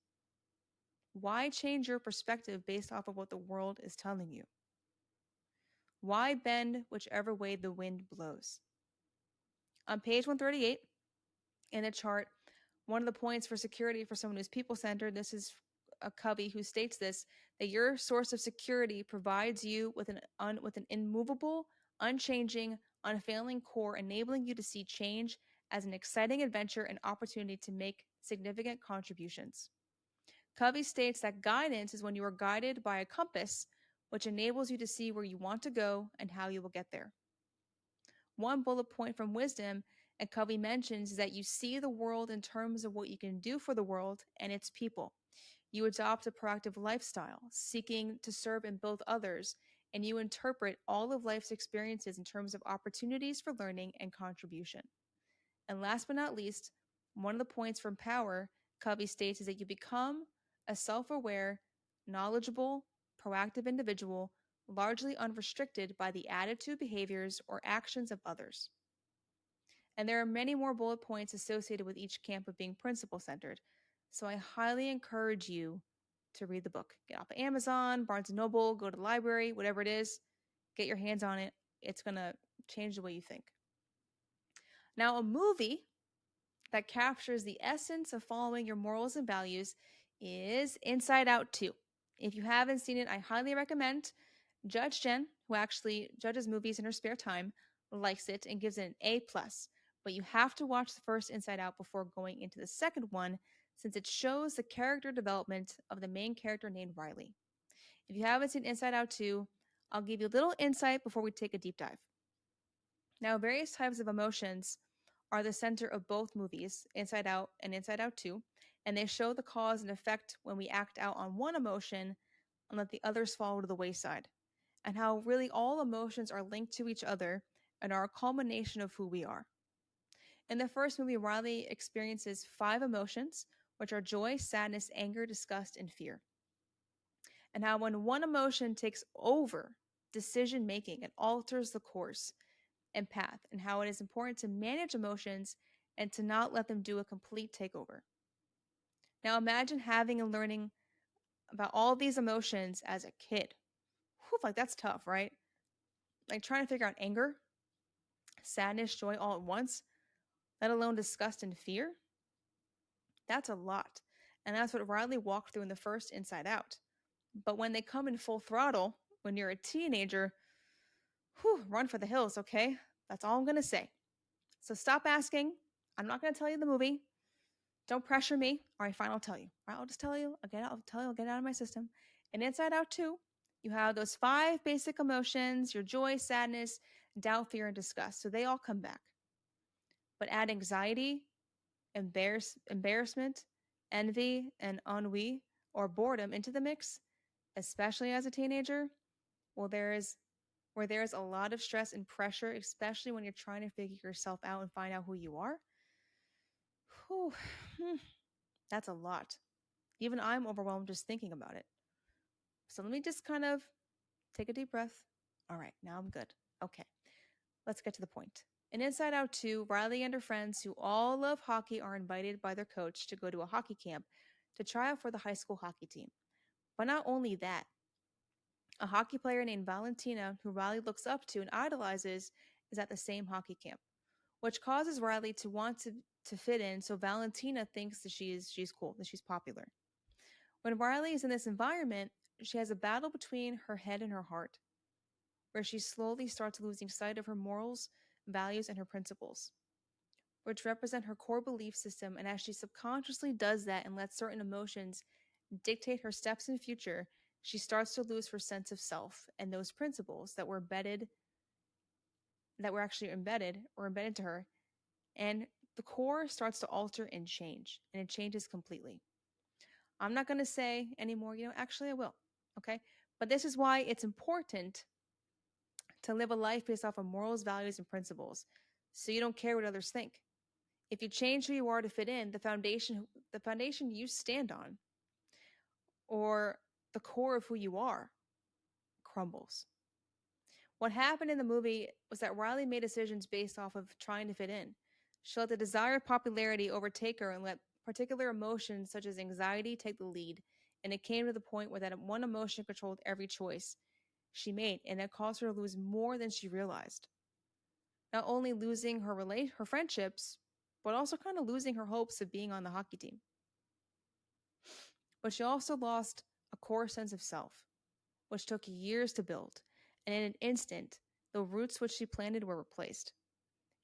why change your perspective based off of what the world is telling you? Why bend whichever way the wind blows? On page 138 in the chart, one of the points for security for someone who's people centered, this is a Covey who states this, that your source of security provides you with an immovable, unchanging, unfailing core, enabling you to see change as an exciting adventure and opportunity to make significant contributions. Covey states that guidance is when you are guided by a compass, which enables you to see where you want to go and how you will get there. One bullet point from wisdom, and Covey mentions, is that you see the world in terms of what you can do for the world and its people. You adopt a proactive lifestyle, seeking to serve and build others, and you interpret all of life's experiences in terms of opportunities for learning and contribution. And last but not least, one of the points from power, Covey states, is that you become a self aware, knowledgeable, proactive individual, largely unrestricted by the attitude, behaviors, or actions of others. And there are many more bullet points associated with each camp of being principle centered. So I highly encourage you to read the book. Get off of Amazon, Barnes and Noble, go to the library, whatever it is, get your hands on it. It's going to change the way you think. Now, a movie that captures the essence of following your morals and values is Inside Out 2. If you haven't seen it, I highly recommend. Judge Jen, who actually judges movies in her spare time, likes it and gives it an A+. But you have to watch the first Inside Out before going into the second one, since it shows the character development of the main character named Riley. If you haven't seen Inside Out 2, I'll give you a little insight before we take a deep dive. Now, various types of emotions are the center of both movies, Inside Out and Inside Out 2, and they show the cause and effect when we act out on one emotion and let the others fall to the wayside, and how really all emotions are linked to each other and are a culmination of who we are. In the first movie, Riley experiences 5 emotions, which are joy, sadness, anger, disgust, and fear. And how when one emotion takes over decision making, it alters the course and path, and how it is important to manage emotions and to not let them do a complete takeover. Now imagine having and learning about all these emotions as a kid. Whew, like that's tough, right? Like trying to figure out anger, sadness, joy all at once, let alone disgust and fear. That's a lot. And that's what Riley walked through in the first Inside Out. But when they come in full throttle, when you're a teenager, whew, run for the hills, okay? That's all I'm going to say. So stop asking. I'm not going to tell you the movie. Don't pressure me. All right, fine, I'll tell you. All right, I'll just tell you. I'll tell you. I'll get it out of my system. And Inside Out 2, you have those 5 basic emotions: your joy, sadness, doubt, fear, and disgust. So they all come back. But add anxiety, embarrassment, envy, and ennui or boredom into the mix, especially as a teenager, well, there's a lot of stress and pressure, especially when you're trying to figure yourself out and find out who you are. Whew, that's a lot. Even I'm overwhelmed just thinking about it. So let me just kind of take a deep breath. All right, now I'm good. Okay, let's get to the point. In Inside Out 2, Riley and her friends, who all love hockey, are invited by their coach to go to a hockey camp to try out for the high school hockey team. But not only that, a hockey player named Valentina, who Riley looks up to and idolizes, is at the same hockey camp, which causes Riley to want to fit in. So Valentina thinks that she's cool, that she's popular. When Riley is in this environment, she has a battle between her head and her heart, where she slowly starts losing sight of her morals, values, and her principles, which represent her core belief system. And as she subconsciously does that and lets certain emotions dictate her steps in the future, she starts to lose her sense of self and those principles that were actually embedded to her. And the core starts to alter and change, and it changes completely. I'm not going to say anymore, actually, I will. Okay. But this is why it's important to live a life based off of morals, values, and principles, so you don't care what others think. If you change who you are to fit in, the foundation you stand on, or the core of who you are, crumbles. What happened in the movie was that Riley made decisions based off of trying to fit in. She let the desire of popularity overtake her and let particular emotions such as anxiety take the lead. And it came to the point where that one emotion controlled every choice she made, and it caused her to lose more than she realized. Not only losing her friendships, but also kind of losing her hopes of being on the hockey team. But she also lost a core sense of self, which took years to build, and in an instant, the roots which she planted were replaced.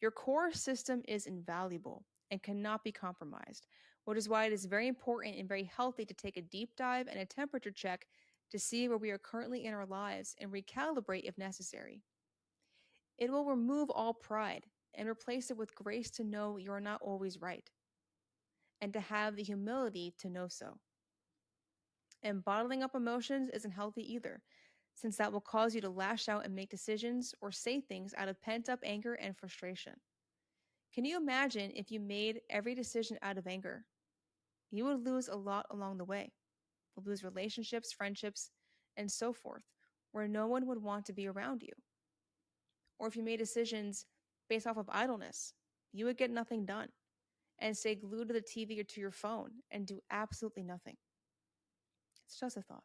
Your core system is invaluable and cannot be compromised, which is why it is very important and very healthy to take a deep dive and a temperature check to see where we are currently in our lives and recalibrate if necessary. It will remove all pride and replace it with grace to know you are not always right, and to have the humility to know so. And bottling up emotions isn't healthy either, since that will cause you to lash out and make decisions or say things out of pent up anger and frustration. Can you imagine if you made every decision out of anger? You would lose a lot along the way. You'll lose relationships, friendships, and so forth, where no one would want to be around you. Or if you made decisions based off of idleness, you would get nothing done and stay glued to the TV or to your phone and do absolutely nothing. It's just a thought.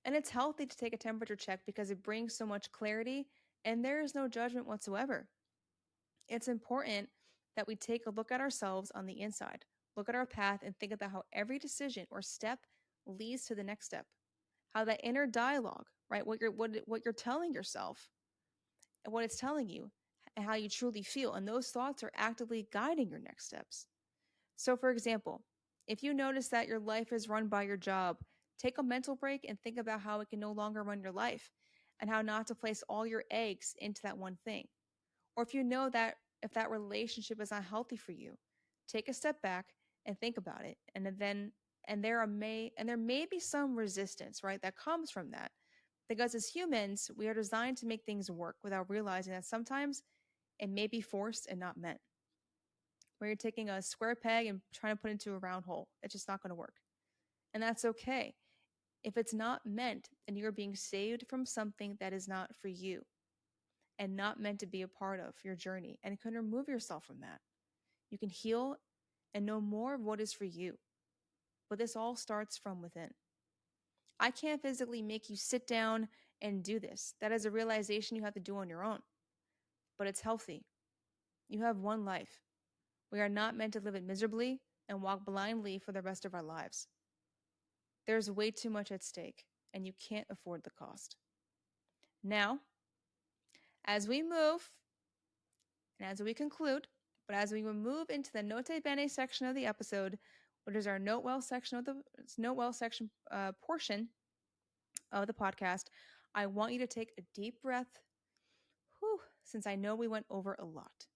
And it's healthy to take a temperature check because it brings so much clarity and there is no judgment whatsoever. It's important that we take a look at ourselves on the inside, look at our path, and think about how every decision or step leads to the next step. How that inner dialogue, right? What you're telling yourself and what it's telling you, and how you truly feel. And those thoughts are actively guiding your next steps. So, for example, if you notice that your life is run by your job, take a mental break and think about how it can no longer run your life and how not to place all your eggs into that one thing. Or if you know that if that relationship is not healthy for you, take a step back and think about it. And there may be some resistance, right, that comes from that. Because as humans, we are designed to make things work without realizing that sometimes it may be forced and not meant. Where you're taking a square peg and trying to put it into a round hole. It's just not going to work. And that's okay. If it's not meant, then you're being saved from something that is not for you and not meant to be a part of your journey. And you can remove yourself from that. You can heal and know more of what is for you. But this all starts from within. I can't physically make you sit down and do this. That is a realization you have to do on your own. but it's healthy. You have one life. We are not meant to live it miserably and walk blindly for the rest of our lives. There's way too much at stake, and you can't afford the cost. Now, as we move and as we conclude, but as we move into the note bene section of the episode, which is our note well section of the portion of the podcast, I want you to take a deep breath. Since I know we went over a lot.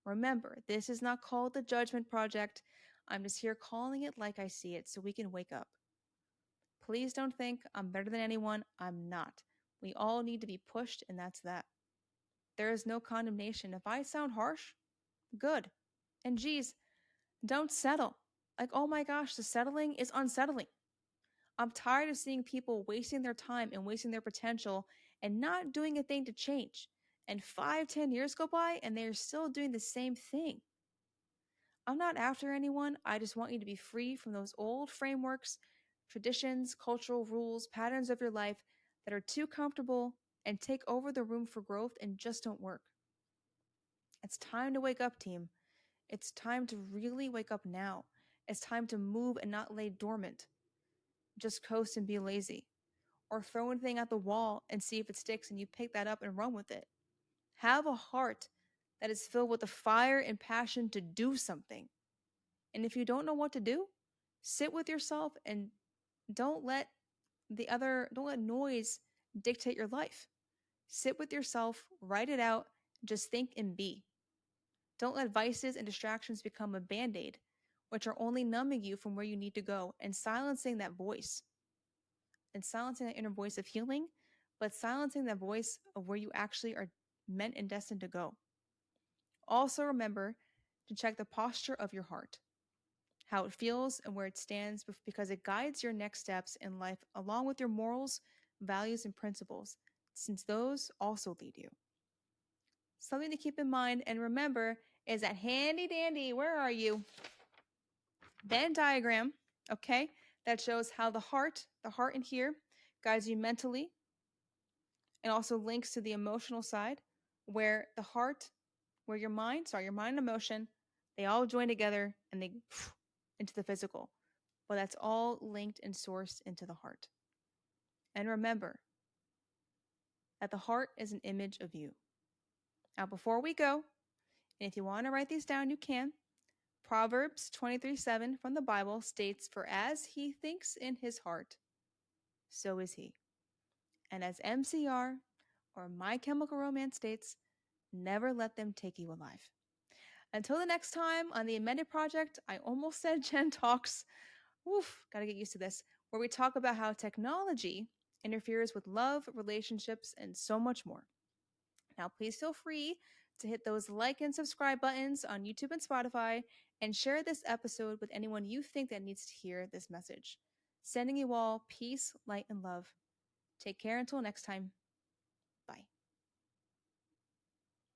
Remember, this is not called the Judgment Project. I'm just here calling it like I see it so we can wake up. Please don't think I'm better than anyone. I'm not. We all need to be pushed, and that's that. There is no condemnation. If I sound harsh, good. And geez, don't settle. Like, oh my gosh, the settling is unsettling. I'm tired of seeing people wasting their time and wasting their potential and not doing a thing to change. And 5, 10 years go by and they're still doing the same thing. I'm not after anyone. I just want you to be free from those old frameworks, traditions, cultural rules, patterns of your life that are too comfortable and take over the room for growth and just don't work. It's time to wake up, team. It's time to really wake up now. It's time to move and not lay dormant. Just coast and be lazy. Or throw anything at the wall and see if it sticks and you pick that up and run with it. Have a heart that is filled with the fire and passion to do something. And if you don't know what to do, sit with yourself and don't let noise dictate your life. Sit with yourself, write it out, just think and be. Don't let vices and distractions become a band-aid, which are only numbing you from where you need to go and silencing that voice. And silencing that inner voice of healing, but silencing that voice of where you actually are meant and destined to go. Also remember to check the posture of your heart, how it feels and where it stands, because it guides your next steps in life along with your morals, values, and principles, since those also lead you. Something to keep in mind and remember is that handy dandy, where are you? Venn diagram, okay, that shows how the heart in here guides you mentally and also links to the emotional side where the heart, where your mind and emotion, they all join together and they into the physical. But that's all linked and sourced into the heart. And remember that the heart is an image of you. Now, before we go, and if you want to write these down, you can. Proverbs 23:7 from the Bible states, "For as he thinks in his heart, so is he." And as MCR or My Chemical Romance states, never let them take you alive. Until the next time on the Amended Project, I almost said Jen Talks. Oof, gotta get used to this, where we talk about how technology interferes with love, relationships, and so much more. Now, please feel free to hit those like and subscribe buttons on YouTube and Spotify and share this episode with anyone you think that needs to hear this message. Sending you all peace, light, and love. Take care until next time.